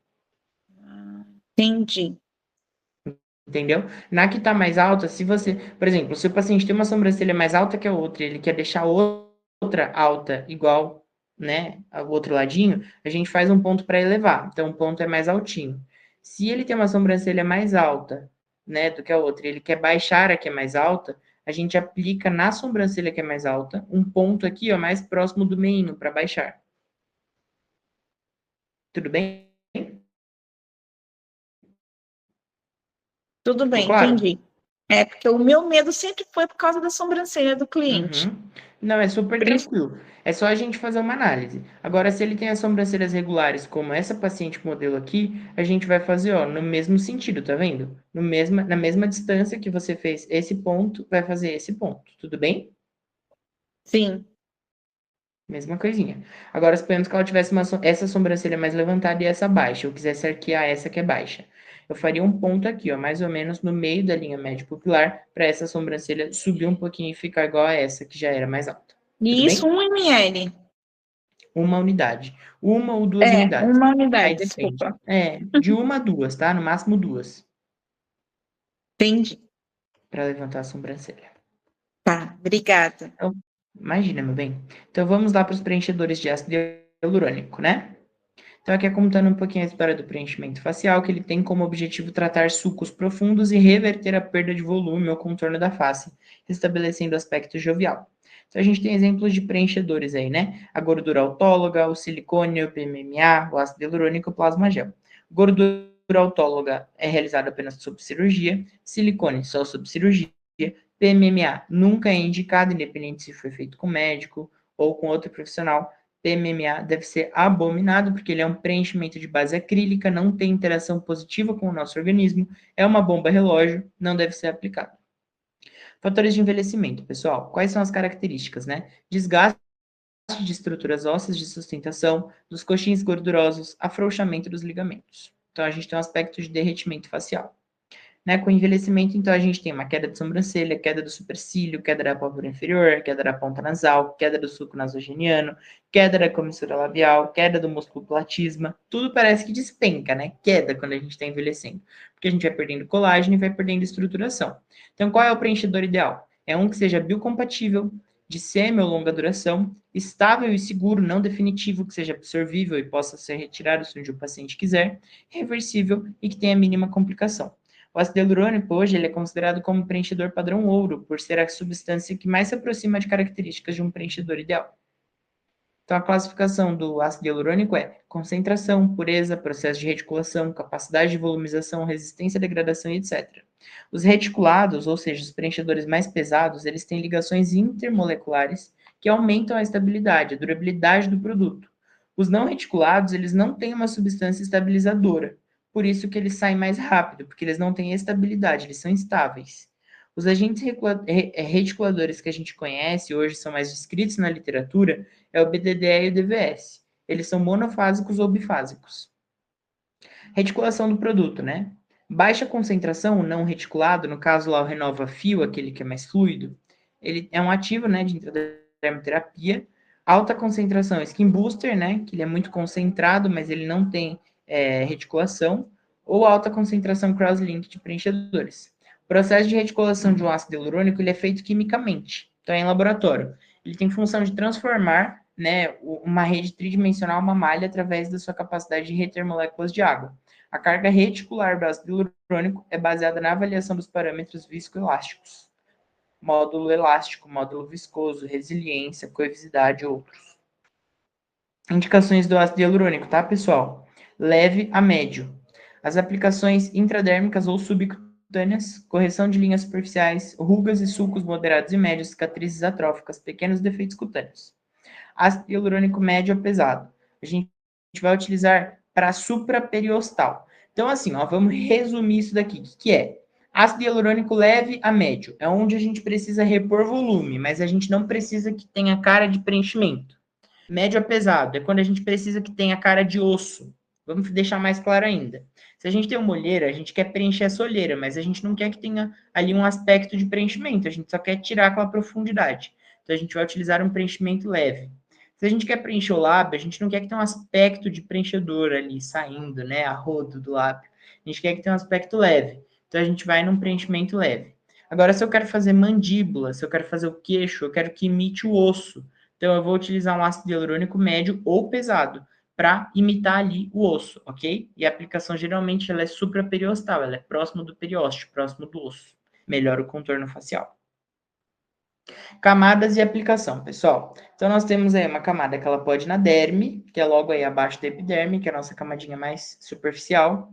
Entendi. Entendeu? Na que tá mais alta, se você, por exemplo, se o paciente tem uma sobrancelha mais alta que a outra, e ele quer deixar outra alta igual, né, ao outro ladinho, a gente faz um ponto para elevar. Então, o ponto é mais altinho. Se ele tem uma sobrancelha mais alta, né, do que a outra, e ele quer baixar a que é mais alta, a gente aplica na sobrancelha que é mais alta um ponto aqui, ó, mais próximo do meinho para baixar. Tudo bem? Tudo Ficou bem, claro? entendi. É porque o meu medo sempre foi por causa da sobrancelha do cliente. Não, é super Por isso- tranquilo. É só a gente fazer uma análise. Agora, se ele tem as sobrancelhas regulares, como essa paciente modelo aqui, a gente vai fazer, ó, no mesmo sentido, tá vendo? Na mesma distância que você fez esse ponto, vai fazer esse ponto. Tudo bem? Sim. Mesma coisinha. Agora, suponhamos que ela tivesse essa sobrancelha mais levantada e essa baixa. Eu quisesse arquear essa que é baixa. Eu faria um ponto aqui, ó, mais ou menos no meio da linha média pupilar, para essa sobrancelha subir um pouquinho e ficar igual a essa, que já era mais alta. Tudo E isso, bem? 1 ml. Uma unidade. Uma ou duas unidades. Uma Aí unidade, depende. desculpa. É, de uma a duas, tá? No máximo duas, Entendi. para levantar a sobrancelha. Tá, obrigada. Então, imagina, meu bem. Então, vamos lá para os preenchedores de ácido hialurônico, né? Então, aqui é contando um pouquinho a história do preenchimento facial, que ele tem como objetivo tratar sulcos profundos e reverter a perda de volume ou contorno da face, restabelecendo o aspecto jovial. Então, a gente tem exemplos de preenchedores aí, né? A gordura autóloga, o silicone, o PMMA, o ácido hialurônico e o plasma gel. Gordura autóloga é realizada apenas sob cirurgia, silicone só sob cirurgia, PMMA nunca é indicado, independente se foi feito com médico ou com outro profissional. PMMA deve ser abominado, porque ele é um preenchimento de base acrílica, não tem interação positiva com o nosso organismo, é uma bomba relógio, não deve ser aplicado. Fatores de envelhecimento, pessoal. Quais são as características, né? Desgaste de estruturas ósseas de sustentação, dos coxins gordurosos, afrouxamento dos ligamentos. Então, a gente tem um aspecto de derretimento facial. Né, com o envelhecimento, então, a gente tem uma queda de sobrancelha, queda do supercílio, queda da pálpebra inferior, queda da ponta nasal, queda do sulco nasogeniano, queda da comissura labial, queda do músculo platisma. Tudo parece que despenca, né? Queda quando a gente está envelhecendo. Porque a gente vai perdendo colágeno e vai perdendo estruturação. Então, qual é o preenchedor ideal? É um que seja biocompatível, de semi ou longa duração, estável e seguro, não definitivo, que seja absorvível e possa ser retirado se um dia o paciente quiser, reversível e que tenha mínima complicação. O ácido hialurônico hoje ele é considerado como preenchedor padrão ouro, por ser a substância que mais se aproxima de características de um preenchedor ideal. Então, a classificação do ácido hialurônico é concentração, pureza, processo de reticulação, capacidade de volumização, resistência à degradação, etc. Os reticulados, ou seja, os preenchedores mais pesados, eles têm ligações intermoleculares que aumentam a estabilidade, a durabilidade do produto. Os não reticulados, eles não têm uma substância estabilizadora, por isso que eles saem mais rápido, porque eles não têm estabilidade, eles são instáveis. Os agentes reticuladores que a gente conhece, hoje são mais descritos na literatura, é o BDDE e o DVS. Eles são monofásicos ou bifásicos. Reticulação do produto, né? Baixa concentração, não reticulado, no caso lá o Renova Fio, aquele que é mais fluido, ele é um ativo, né, de intradermoterapia. Alta concentração, Skin Booster, né, que ele é muito concentrado, mas ele não tem reticulação. Ou alta concentração Crosslink de preenchedores. O processo de reticulação de um ácido hialurônico ele é feito quimicamente, então é em laboratório. Ele tem função de transformar, né, uma rede tridimensional, uma malha, através da sua capacidade de reter moléculas de água. A carga reticular do ácido hialurônico é baseada na avaliação dos parâmetros viscoelásticos. Módulo elástico, módulo viscoso, resiliência, coevisidade e outros. Indicações do ácido hialurônico, tá, pessoal? Leve a médio. As aplicações intradérmicas ou subcutâneas, correção de linhas superficiais, rugas e sulcos moderados e médios, cicatrizes atróficas, pequenos defeitos cutâneos. Ácido hialurônico médio a pesado. A gente vai utilizar para supraperiostal. Então, assim, ó, vamos resumir isso daqui. O que é? Ácido hialurônico leve a médio. É onde a gente precisa repor volume, mas a gente não precisa que tenha cara de preenchimento. Médio a pesado é quando a gente precisa que tenha cara de osso. Vamos deixar mais claro ainda. Se a gente tem uma olheira, a gente quer preencher essa olheira, mas a gente não quer que tenha ali um aspecto de preenchimento, a gente só quer tirar aquela profundidade. Então, a gente vai utilizar um preenchimento leve. Se a gente quer preencher o lábio, a gente não quer que tenha um aspecto de preenchedor ali saindo, né, a rodo do lábio. A gente quer que tenha um aspecto leve. Então, a gente vai num preenchimento leve. Agora, se eu quero fazer mandíbula, se eu quero fazer o queixo, eu quero que imite o osso. Então, eu vou utilizar um ácido hialurônico médio ou pesado para imitar ali o osso, ok? E a aplicação, geralmente, ela é supraperiostal, ela é próximo do periósteo, próximo do osso. Melhora o contorno facial. Camadas e aplicação, pessoal. Então, nós temos aí uma camada que ela pode ir na derme, que é logo aí abaixo da epiderme, que é a nossa camadinha mais superficial.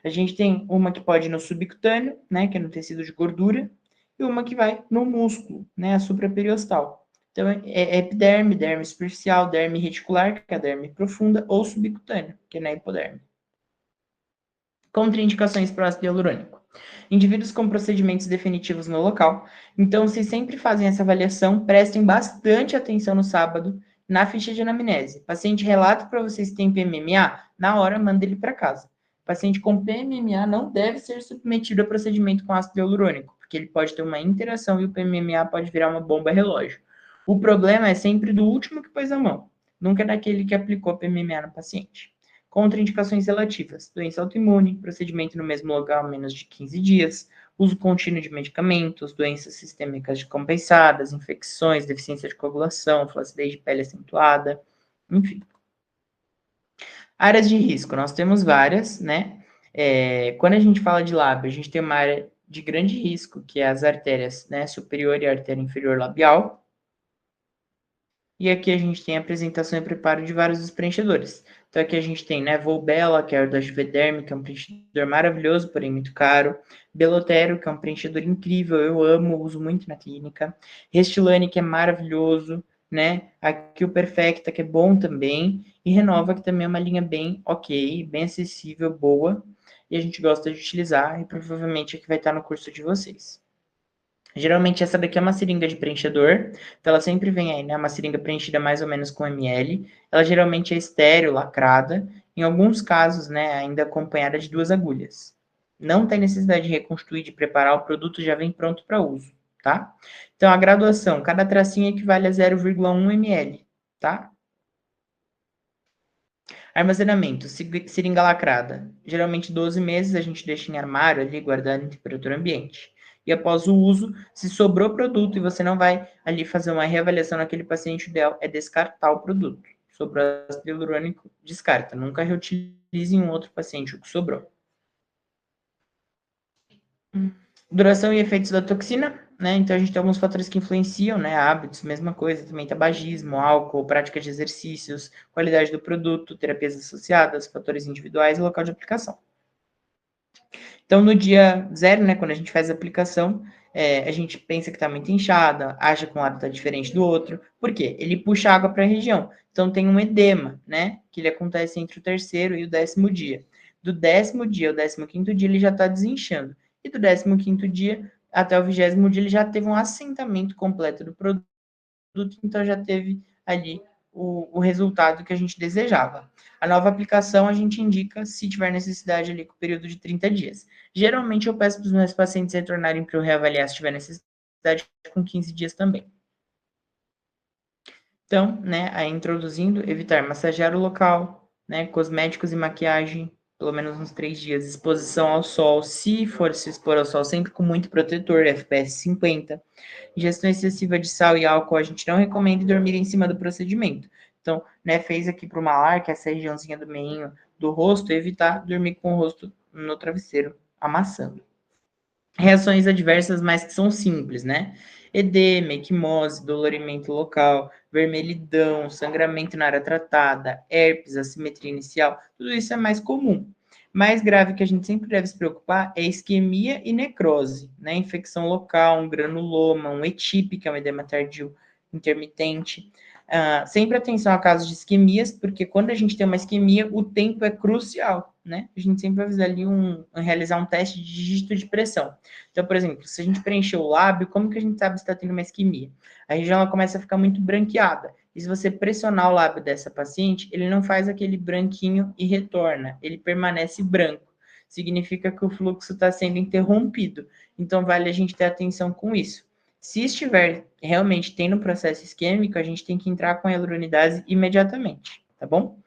A gente tem uma que pode ir no subcutâneo, né, que é no tecido de gordura, e uma que vai no músculo, né, a supraperiostal. Então, é epiderme, derme superficial, derme reticular, que é a derme profunda, ou subcutânea, que é na hipoderme. Contraindicações para o ácido hialurônico. Indivíduos com procedimentos definitivos no local. Então, se sempre fazem essa avaliação, prestem bastante atenção no sábado, na ficha de anamnese. Paciente relata para vocês que tem PMMA, na hora manda ele para casa. Paciente com PMMA não deve ser submetido a procedimento com ácido hialurônico, porque ele pode ter uma interação e o PMMA pode virar uma bomba relógio. O problema é sempre do último que pôs a mão, nunca daquele que aplicou PMMA no paciente. Contraindicações relativas: doença autoimune, procedimento no mesmo local há menos de 15 dias, uso contínuo de medicamentos, doenças sistêmicas descompensadas, infecções, deficiência de coagulação, flacidez de pele acentuada, enfim. Áreas de risco, nós temos várias, né? Quando a gente fala de lábio, a gente tem uma área de grande risco, que é as artérias, né, superior e artéria inferior labial. E aqui a gente tem a apresentação e preparo de vários dos preenchedores. Então aqui a gente tem, né, Volbella, que é o da Juvederm, que é um preenchedor maravilhoso, porém muito caro. Belotero, que é um preenchedor incrível, eu amo, uso muito na clínica. Restylane, que é maravilhoso, né? Aqui o Perfecta, que é bom também. E Renova, que também é uma linha bem ok, bem acessível, boa. E a gente gosta de utilizar, e provavelmente aqui vai estar no curso de vocês. Geralmente essa daqui é uma seringa de preenchedor, então ela sempre vem aí, né, uma seringa preenchida mais ou menos com ml, ela geralmente é estéreo, lacrada, em alguns casos, né, ainda acompanhada de 2 agulhas. Não tem necessidade de reconstruir, de preparar, o produto já vem pronto para uso, tá? Então a graduação, cada tracinho equivale a 0,1 ml, tá? Armazenamento, seringa lacrada. Geralmente 12 meses a gente deixa em armário ali, guardado em temperatura ambiente. E após o uso, se sobrou produto e você não vai ali fazer uma reavaliação naquele paciente, o ideal é descartar o produto. Sobrou ácido hialurônico, descarta. Nunca reutilize em um outro paciente o que sobrou. Duração e efeitos da toxina, né? Então a gente tem alguns fatores que influenciam, né? Hábitos, mesma coisa, também tabagismo, álcool, prática de exercícios, qualidade do produto, terapias associadas, fatores individuais e local de aplicação. Então, no dia 0, né, quando a gente faz a aplicação, a gente pensa que está muito inchada, acha que um lado está diferente do outro. Por quê? Ele puxa água para a região. Então, tem um edema, né, que ele acontece entre o 3º e o 10º dia. Do 10º dia ao 15º dia, ele já está desinchando. E do 15º dia até o 20º dia, ele já teve um assentamento completo do produto, então já teve ali o resultado que a gente desejava. A nova aplicação a gente indica se tiver necessidade ali com o período de 30 dias. Geralmente eu peço para os meus pacientes retornarem para eu reavaliar se tiver necessidade com 15 dias também. Então, né, aí introduzindo, evitar massagear o local, né, cosméticos e maquiagem, pelo menos uns 3 dias, exposição ao sol, se for se expor ao sol, sempre com muito protetor, FPS 50, ingestão excessiva de sal e álcool, a gente não recomenda dormir em cima do procedimento. Então, né, fez aqui para o malar, que é essa regiãozinha do meinho do rosto, evitar dormir com o rosto no travesseiro, amassando. Reações adversas, mas que são simples, né? Edema, equimose, dolorimento local, vermelhidão, sangramento na área tratada, herpes, assimetria inicial, tudo isso é mais comum. Mais grave que a gente sempre deve se preocupar é isquemia e necrose, né? Infecção local, um granuloma, um ETIP, que é um edema tardio intermitente. Sempre atenção a casos de isquemias, porque quando a gente tem uma isquemia, o tempo é crucial, né? A gente sempre vai fazer ali realizar um teste de dígito de pressão. Então, por exemplo, se a gente preencher o lábio, como que a gente sabe se está tendo uma isquemia? A região ela começa a ficar muito branqueada. E se você pressionar o lábio dessa paciente, ele não faz aquele branquinho e retorna, ele permanece branco. Significa que o fluxo está sendo interrompido. Então, vale a gente ter atenção com isso. Se estiver realmente tendo processo isquêmico, a gente tem que entrar com a hialuronidase imediatamente, tá bom?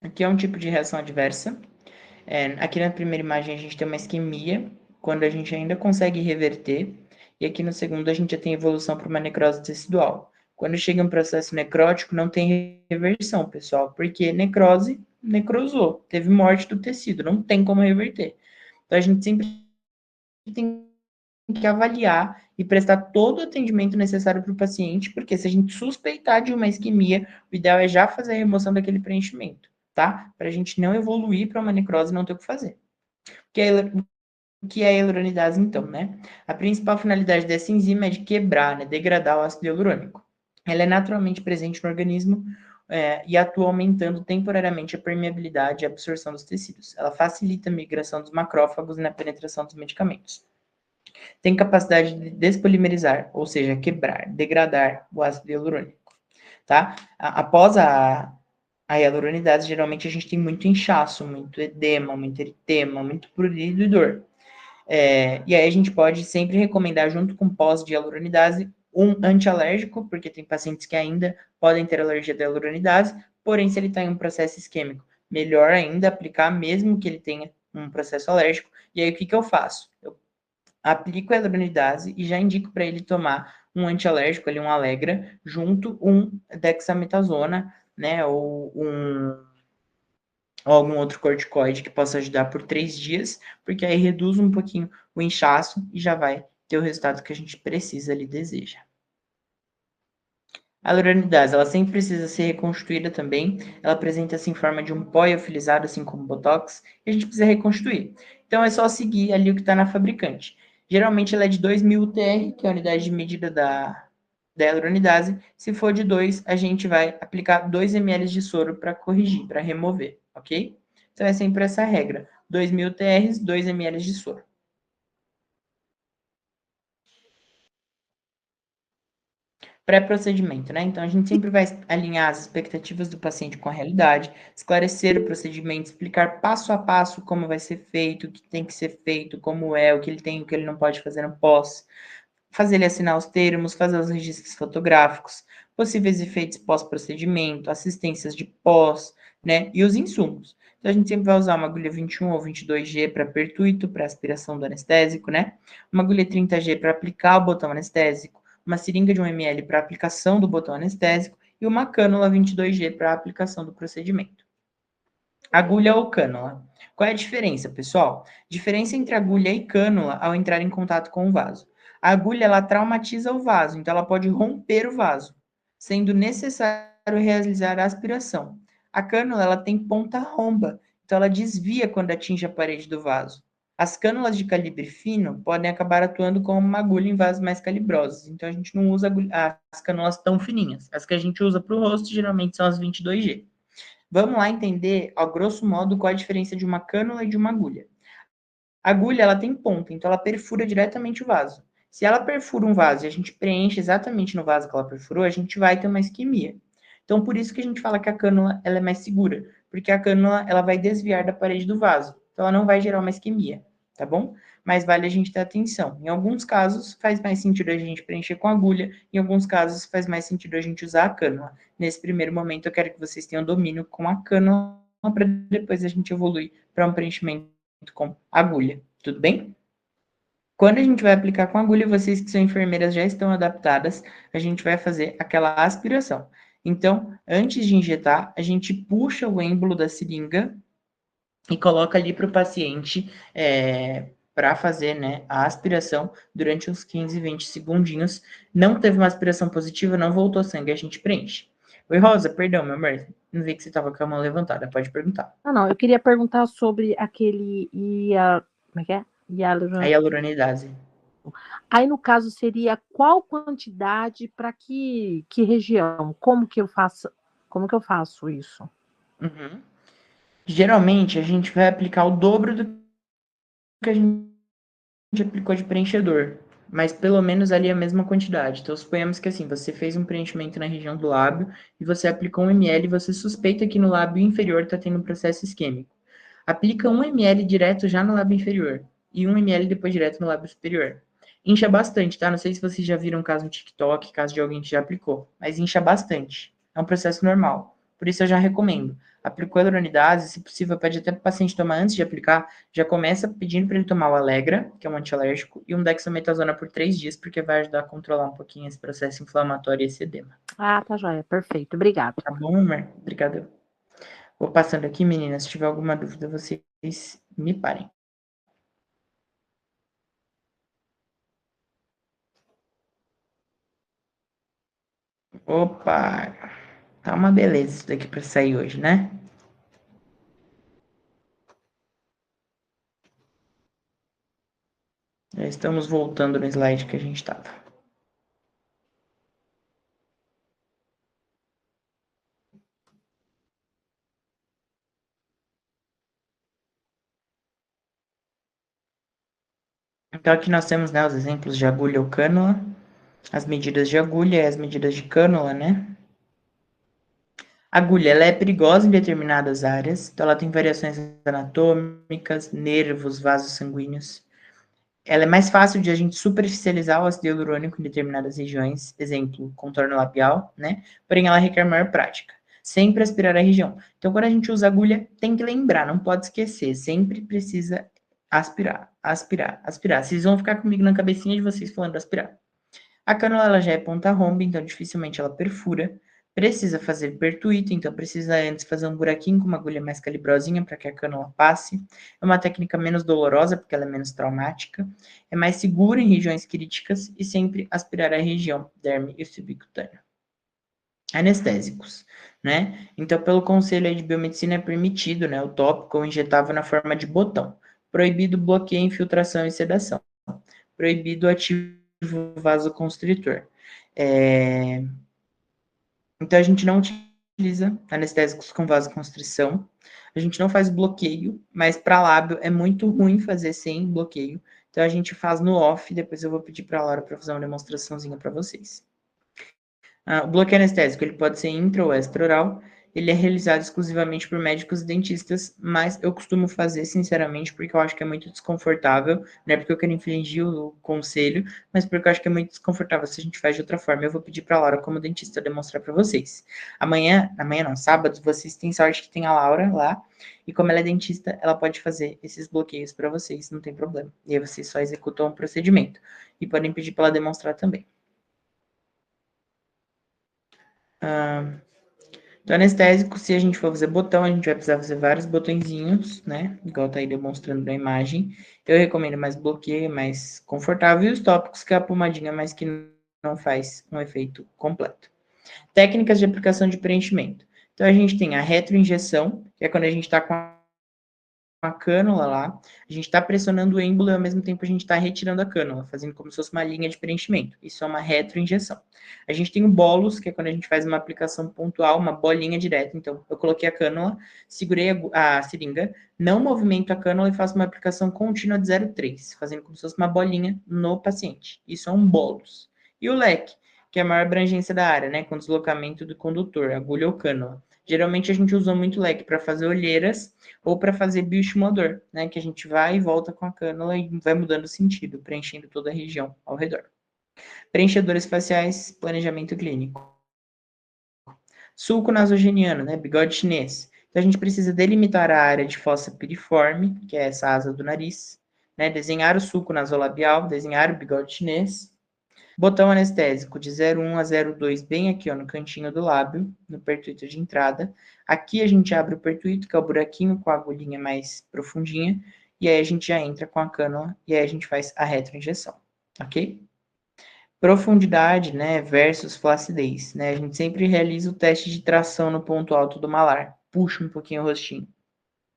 Aqui é um tipo de reação adversa. Aqui na primeira imagem a gente tem uma isquemia, quando a gente ainda consegue reverter, e aqui no segundo a gente já tem evolução para uma necrose tecidual. Quando chega um processo necrótico, não tem reversão, pessoal, porque necrose, necrosou, teve morte do tecido, não tem como reverter. Então a gente sempre tem que avaliar e prestar todo o atendimento necessário para o paciente, porque se a gente suspeitar de uma isquemia, o ideal é já fazer a remoção daquele preenchimento, tá? Para a gente não evoluir para uma necrose e não ter o que fazer. O que é a hialuronidase, então, né? A principal finalidade dessa enzima é de quebrar, né, degradar o ácido hialurônico. Ela é naturalmente presente no organismo e atua aumentando temporariamente a permeabilidade e a absorção dos tecidos. Ela facilita a migração dos macrófagos na penetração dos medicamentos. Tem capacidade de despolimerizar, ou seja, quebrar, degradar o ácido hialurônico. Tá? Após a hialuronidase, geralmente a gente tem muito inchaço, muito edema, muito eritema, muito prurido e dor. E aí a gente pode sempre recomendar, junto com pós de hialuronidase, um antialérgico, porque tem pacientes que ainda podem ter alergia da hialuronidase, porém, se ele está em um processo isquêmico, melhor ainda aplicar, mesmo que ele tenha um processo alérgico. E aí, o que eu faço? Eu aplico a hialuronidase e já indico para ele tomar um antialérgico, ali, um Allegra, junto um dexametasona, né, ou algum outro corticoide que possa ajudar por 3 dias, porque aí reduz um pouquinho o inchaço e já vai ter o resultado que a gente precisa ali, deseja. A hialuronidase, ela sempre precisa ser reconstruída também, ela apresenta-se em forma de um pó iofilizado, assim como o Botox, e a gente precisa reconstruir. Então é só seguir ali o que está na fabricante. Geralmente ela é de 2.000 UTR, que é a unidade de medida da hialuronidase. Se for de 2, a gente vai aplicar 2 ml de soro para corrigir, para remover, ok? Então é sempre essa regra, 2.000 UTRs, 2 ml de soro. Pré-procedimento, né? Então, a gente sempre vai alinhar as expectativas do paciente com a realidade, esclarecer o procedimento, explicar passo a passo como vai ser feito, o que tem que ser feito, como é, o que ele tem, o que ele não pode fazer no pós, fazer ele assinar os termos, fazer os registros fotográficos, possíveis efeitos pós-procedimento, assistências de pós, né? E os insumos. Então, a gente sempre vai usar uma agulha 21 ou 22G para pertuito, para aspiração do anestésico, né? Uma agulha 30G para aplicar o botão anestésico, uma seringa de 1 ml para aplicação do botão anestésico e uma cânula 22G para aplicação do procedimento. Agulha ou cânula. Qual é a diferença, pessoal? Diferença entre agulha e cânula ao entrar em contato com o vaso. A agulha, ela traumatiza o vaso, então ela pode romper o vaso, sendo necessário realizar a aspiração. A cânula, ela tem ponta romba, então ela desvia quando atinge a parede do vaso. As cânulas de calibre fino podem acabar atuando como uma agulha em vasos mais calibrosos, então a gente não usa as cânulas tão fininhas. As que a gente usa para o rosto geralmente são as 22G. Vamos lá entender, a grosso modo, qual a diferença de uma cânula e de uma agulha. A agulha, ela tem ponta, então ela perfura diretamente o vaso. Se ela perfura um vaso e a gente preenche exatamente no vaso que ela perfurou, a gente vai ter uma isquemia. Então, por isso que a gente fala que a cânula, ela é mais segura, porque a cânula, ela vai desviar da parede do vaso, então ela não vai gerar uma isquemia, tá bom? Mas vale a gente ter atenção. Em alguns casos, faz mais sentido a gente preencher com agulha, em alguns casos, faz mais sentido a gente usar a cânula. Nesse primeiro momento, eu quero que vocês tenham domínio com a cânula, para depois a gente evoluir para um preenchimento com agulha, tudo bem? Quando a gente vai aplicar com agulha, vocês que são enfermeiras já estão adaptadas, a gente vai fazer aquela aspiração. Então, antes de injetar, a gente puxa o êmbolo da seringa e coloca ali para o paciente para fazer, né, a aspiração durante uns 15, 20 segundinhos. Não teve uma aspiração positiva, não voltou sangue, a gente preenche. Oi, Rosa, perdão, meu amor, não vi que você estava com a mão levantada, pode perguntar. Não, eu queria perguntar sobre aquele como é que é? A hialuronidase. Aí, no caso, seria qual quantidade para que região? Como que eu faço isso? Uhum. Geralmente, a gente vai aplicar o dobro do que a gente aplicou de preenchedor, mas pelo menos ali a mesma quantidade. Então, suponhamos que assim, você fez um preenchimento na região do lábio e você aplicou 1 ml e você suspeita que no lábio inferior está tendo um processo isquêmico. Aplica 1 ml direto já no lábio inferior e 1 ml depois direto no lábio superior. Incha bastante, tá? Não sei se vocês já viram um caso no TikTok, caso de alguém que já aplicou, mas incha bastante. É um processo normal. Por isso eu já recomendo. Aplicou a hialuronidase, se possível, pede até para o paciente tomar antes de aplicar, já começa pedindo para ele tomar o Allegra, que é um antialérgico, e um dexametasona por 3 dias, porque vai ajudar a controlar um pouquinho esse processo inflamatório e esse edema. Ah, tá joia, perfeito, obrigada. Tá bom, amor? Obrigado. Vou passando aqui, meninas. Se tiver alguma dúvida, vocês me parem. Opa! Tá uma beleza isso daqui para sair hoje, né? Já estamos voltando no slide que a gente estava. Então, aqui nós temos, né, os exemplos de agulha ou cânula, as medidas de agulha e as medidas de cânula, né? A agulha, ela é perigosa em determinadas áreas, então ela tem variações anatômicas, nervos, vasos sanguíneos. Ela é mais fácil de a gente superficializar o ácido hialurônico em determinadas regiões, exemplo, contorno labial, né? Porém, ela requer maior prática. Sempre aspirar a região. Então, quando a gente usa agulha, tem que lembrar, não pode esquecer. Sempre precisa aspirar, aspirar, aspirar. Vocês vão ficar comigo na cabecinha de vocês falando aspirar. A cânula, ela já é ponta romba, então dificilmente ela perfura. Precisa fazer pertuito, então precisa antes fazer um buraquinho com uma agulha mais calibrosinha para que a cânula passe. É uma técnica menos dolorosa, porque ela é menos traumática. É mais segura em regiões críticas e sempre aspirar a região derme e subcutânea. Anestésicos, né? Então, pelo Conselho de Biomedicina é permitido, né, o tópico ou injetável na forma de botão. Proibido bloqueio, infiltração e sedação. Proibido ativo vasoconstritor. Então, a gente não utiliza anestésicos com vasoconstrição. A gente não faz bloqueio, mas para lábio é muito ruim fazer sem bloqueio. Então, a gente faz no off. Depois eu vou pedir para a Laura para fazer uma demonstraçãozinha para vocês. O bloqueio anestésico ele pode ser intra ou extra-oral. Ele é realizado exclusivamente por médicos e dentistas, mas eu costumo fazer, sinceramente, porque eu acho que é muito desconfortável, não é porque eu quero infringir o conselho, mas porque eu acho que é muito desconfortável se a gente faz de outra forma. Eu vou pedir para a Laura, como dentista, demonstrar para vocês. Amanhã não, sábado, vocês têm sorte que tem a Laura lá, e como ela é dentista, ela pode fazer esses bloqueios para vocês, não tem problema. E aí vocês só executam o procedimento. E podem pedir para ela demonstrar também. Então, anestésico, se a gente for fazer botão, a gente vai precisar fazer vários botõezinhos, né? Igual tá aí demonstrando na imagem. Eu recomendo mais bloqueio, mais confortável. E os tópicos, que é a pomadinha, mas que não faz um efeito completo. Técnicas de aplicação de preenchimento. Então, a gente tem a retroinjeção, que é quando a gente está com a cânula lá, a gente está pressionando o êmbolo e ao mesmo tempo a gente está retirando a cânula, fazendo como se fosse uma linha de preenchimento. Isso é uma retroinjeção. A gente tem o bolus, que é quando a gente faz uma aplicação pontual, uma bolinha direta. Então, eu coloquei a cânula, segurei a seringa, não movimento a cânula e faço uma aplicação contínua de 0,3, fazendo como se fosse uma bolinha no paciente. Isso é um bolus. E o leque, que é a maior abrangência da área, né, com deslocamento do condutor, agulha ou cânula. Geralmente a gente usa muito leque para fazer olheiras ou para fazer bioestimulador, né? Que a gente vai e volta com a cânula e vai mudando o sentido, preenchendo toda a região ao redor. Preenchedores faciais, planejamento clínico. Sulco nasogeniano, né? Bigode chinês. Então a gente precisa delimitar a área de fossa piriforme, que é essa asa do nariz, né? Desenhar o sulco nasolabial, desenhar o bigode chinês. Botão anestésico de 0,1 a 0,2, bem aqui, ó, no cantinho do lábio, no pertuito de entrada. Aqui a gente abre o pertuito, que é o buraquinho com a agulhinha mais profundinha, e aí a gente já entra com a cânula, e aí a gente faz a retroinjeção, ok? Profundidade, né, versus flacidez, né? A gente sempre realiza o teste de tração no ponto alto do malar. Puxa um pouquinho o rostinho,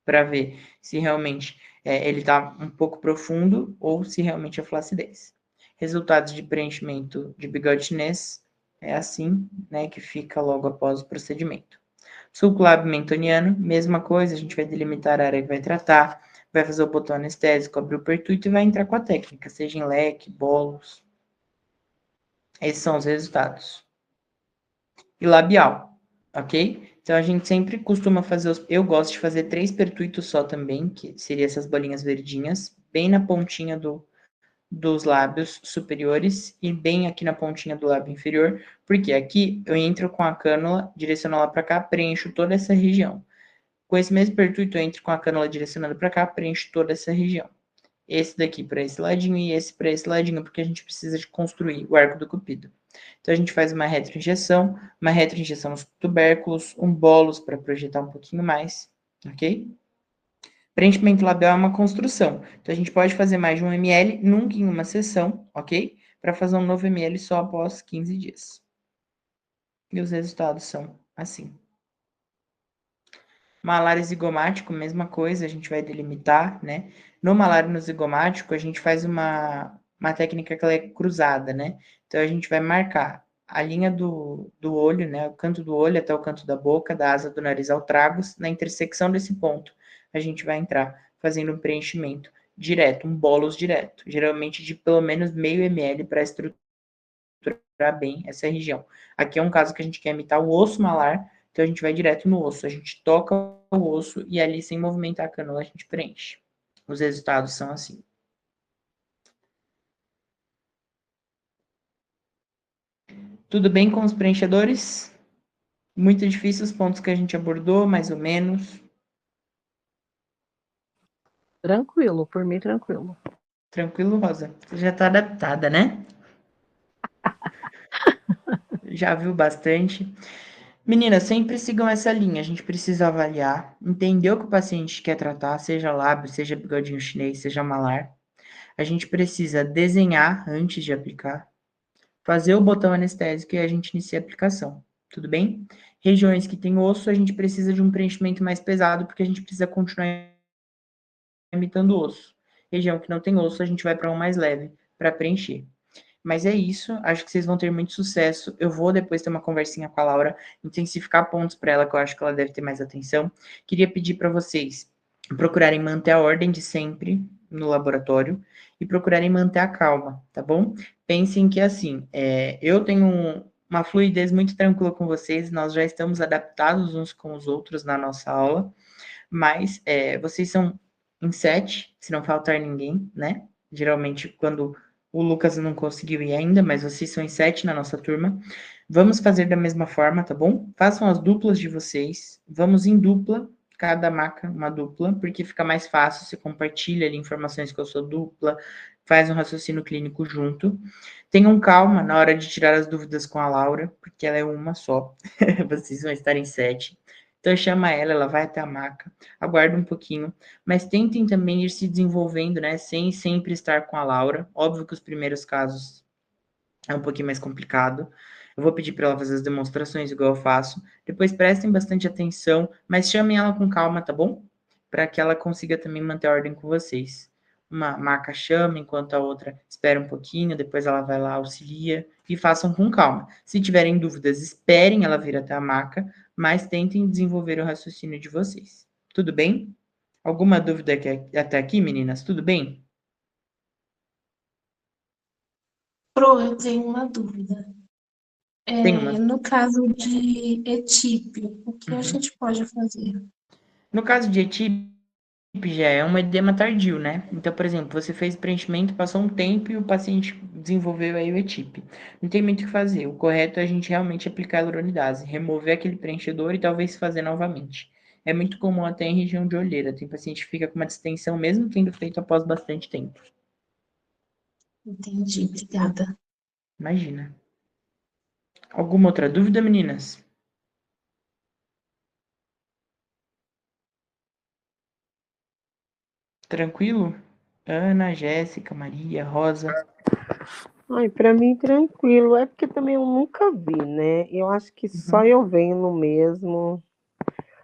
para ver se realmente ele está um pouco profundo ou se realmente é flacidez. Resultados de preenchimento de bigode chinês é assim, né, que fica logo após o procedimento. Sulco lábio mentoniano, mesma coisa, a gente vai delimitar a área que vai tratar, vai fazer o botão anestésico, abrir o pertuito e vai entrar com a técnica, seja em leque, bolos. Esses são os resultados. E labial, ok? Então, a gente sempre costuma fazer eu gosto de fazer 3 pertuitos só também, que seria essas bolinhas verdinhas, bem na pontinha dos lábios superiores e bem aqui na pontinha do lábio inferior, porque aqui eu entro com a cânula, direciono ela para cá, preencho toda essa região. Com esse mesmo pertuito, eu entro com a cânula direcionando para cá, preencho toda essa região. Esse daqui para esse ladinho e esse para esse ladinho, porque a gente precisa de construir o arco do cupido. Então, a gente faz uma retroinjeção nos tubérculos, um bolus para projetar um pouquinho mais, ok? Preenchimento labial é uma construção. Então, a gente pode fazer mais de 1 ml, nunca em uma sessão, ok? Para fazer um novo ml só após 15 dias. E os resultados são assim. Malário zigomático, mesma coisa, a gente vai delimitar, né? No malário no zigomático, a gente faz uma uma técnica que ela é cruzada, né? Então, a gente vai marcar a linha do olho, né? O canto do olho até o canto da boca, da asa do nariz ao tragus. Na intersecção desse ponto, a gente vai entrar fazendo um preenchimento direto, um bolos direto, geralmente de pelo menos meio ml para estruturar bem essa região. Aqui é um caso que a gente quer imitar o osso malar, então a gente vai direto no osso, a gente toca o osso e ali, sem movimentar a cânula, a gente preenche. Os resultados são assim. Tudo bem com os preenchedores? Muito difícil os pontos que a gente abordou, mais ou menos. Tranquilo, por mim tranquilo. Tranquilo, Rosa? Você já está adaptada, né? Já viu bastante. Meninas, sempre sigam essa linha. A gente precisa avaliar, entender o que o paciente quer tratar, seja lábio, seja bigodinho chinês, seja malar. A gente precisa desenhar antes de aplicar, fazer o botão anestésico e a gente inicia a aplicação. Tudo bem? Regiões que tem osso, a gente precisa de um preenchimento mais pesado, porque a gente precisa continuar imitando o osso. Região que não tem osso, a gente vai para um mais leve para preencher. Mas é isso, acho que vocês vão ter muito sucesso. Eu vou depois ter uma conversinha com a Laura, intensificar pontos para ela, que eu acho que ela deve ter mais atenção. Queria pedir para vocês procurarem manter a ordem de sempre no laboratório e procurarem manter a calma, tá bom? Pensem que, assim, eu tenho uma fluidez muito tranquila com vocês, nós já estamos adaptados uns com os outros na nossa aula, mas vocês são em 7, se não faltar ninguém, né? Geralmente, quando o Lucas não conseguiu ir ainda, mas vocês são em 7 na nossa turma. Vamos fazer da mesma forma, tá bom? Façam as duplas de vocês. Vamos em dupla, cada maca uma dupla, porque fica mais fácil, você compartilha ali informações com a sua dupla, faz um raciocínio clínico junto. Tenham calma na hora de tirar as dúvidas com a Laura, porque ela é uma só. Vocês vão estar em 7. Então chama ela vai até a maca, aguarda um pouquinho, mas tentem também ir se desenvolvendo, né, sem sempre estar com a Laura. Óbvio que os primeiros casos é um pouquinho mais complicado. Eu vou pedir para ela fazer as demonstrações igual eu faço. Depois prestem bastante atenção, mas chamem ela com calma, tá bom? Para que ela consiga também manter a ordem com vocês. Uma maca chama, enquanto a outra espera um pouquinho, depois ela vai lá, auxilia, e façam com calma. Se tiverem dúvidas, esperem ela vir até a maca, mas tentem desenvolver o raciocínio de vocês. Tudo bem? Alguma dúvida até aqui, meninas? Tudo bem? Pro, eu tenho uma dúvida. Tem uma. No caso de etípio, o que a gente pode fazer? No caso de etípio, já é um edema tardio, né? Então, por exemplo, você fez preenchimento, passou um tempo e o paciente desenvolveu aí o etípe. Não tem muito o que fazer. O correto é a gente realmente aplicar a hyaluronidase, remover aquele preenchedor e talvez fazer novamente. É muito comum até em região de olheira. Tem paciente que fica com uma distensão mesmo tendo feito após bastante tempo. Entendi, obrigada. Imagina. Alguma outra dúvida, meninas? Tranquilo? Ana, Jéssica, Maria, Rosa. Ai, para mim tranquilo. É porque também eu nunca vi, né? Eu acho que só eu vendo mesmo,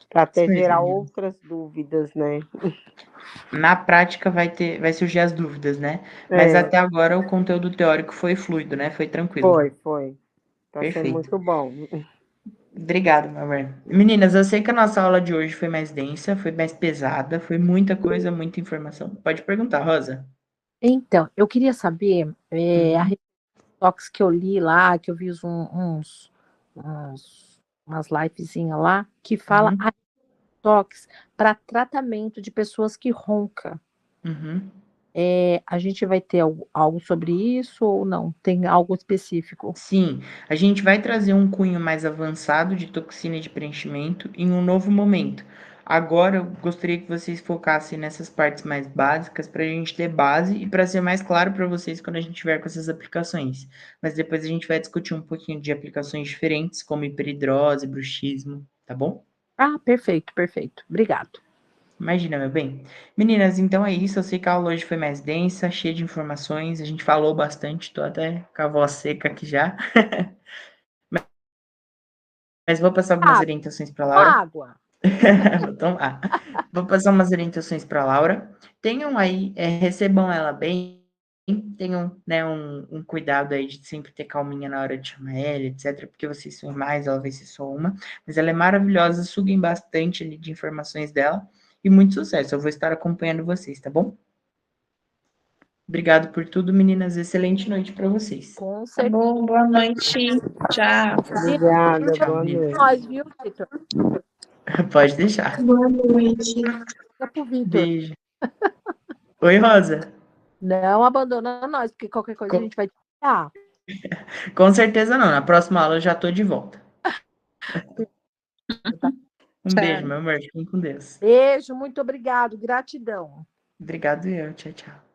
para até gerar outras dúvidas, né? Na prática vai surgir as dúvidas, né? Mas até agora o conteúdo teórico foi fluido, né? Foi tranquilo. Foi. Tá sendo Perfeito. muito bom. Obrigado, meu amor. Meninas, eu sei que a nossa aula de hoje foi mais densa, foi mais pesada, foi muita coisa, muita informação. Pode perguntar, Rosa. Então, eu queria saber a tox que eu li lá, que eu vi umas livezinhas lá, que fala a tox para tratamento de pessoas que roncam. A gente vai ter algo sobre isso ou não? Tem algo específico? Sim, a gente vai trazer um cunho mais avançado de toxina de preenchimento em um novo momento. Agora, eu gostaria que vocês focassem nessas partes mais básicas para a gente ter base e para ser mais claro para vocês quando a gente tiver com essas aplicações. Mas depois a gente vai discutir um pouquinho de aplicações diferentes, como hiperidrose, bruxismo, tá bom? Ah, perfeito. Obrigado. Imagina, meu bem. Meninas, então é isso. Eu sei que a aula hoje foi mais densa, cheia de informações. A gente falou bastante, tô até com a voz seca aqui já. Mas vou passar algumas orientações para Laura. Água. Vou tomar. Vou passar umas orientações para Laura. Tenham aí, recebam ela bem, tenham, né, um cuidado aí de sempre ter calminha na hora de chamar ela, etc, porque vocês são mais, ela vai ser só uma, mas ela é maravilhosa, suguem bastante ali de informações dela, e muito sucesso, eu vou estar acompanhando vocês, tá bom? Obrigado por tudo, meninas, excelente noite para vocês. Com Tá certeza. bom, boa noite. Tchau. Obrigada, Tchau, boa meninas. noite. Nós, viu, Vitor? Pode deixar. Boa noite. Fica pro Vitor. Beijo. Oi, Rosa. Não abandona nós, porque qualquer coisa a gente vai te dar. Com certeza não, na próxima aula eu já tô de volta. Um Tchau. beijo, meu amor, fiquem com Deus. Beijo, muito obrigado, gratidão. Obrigado eu, tchau, tchau.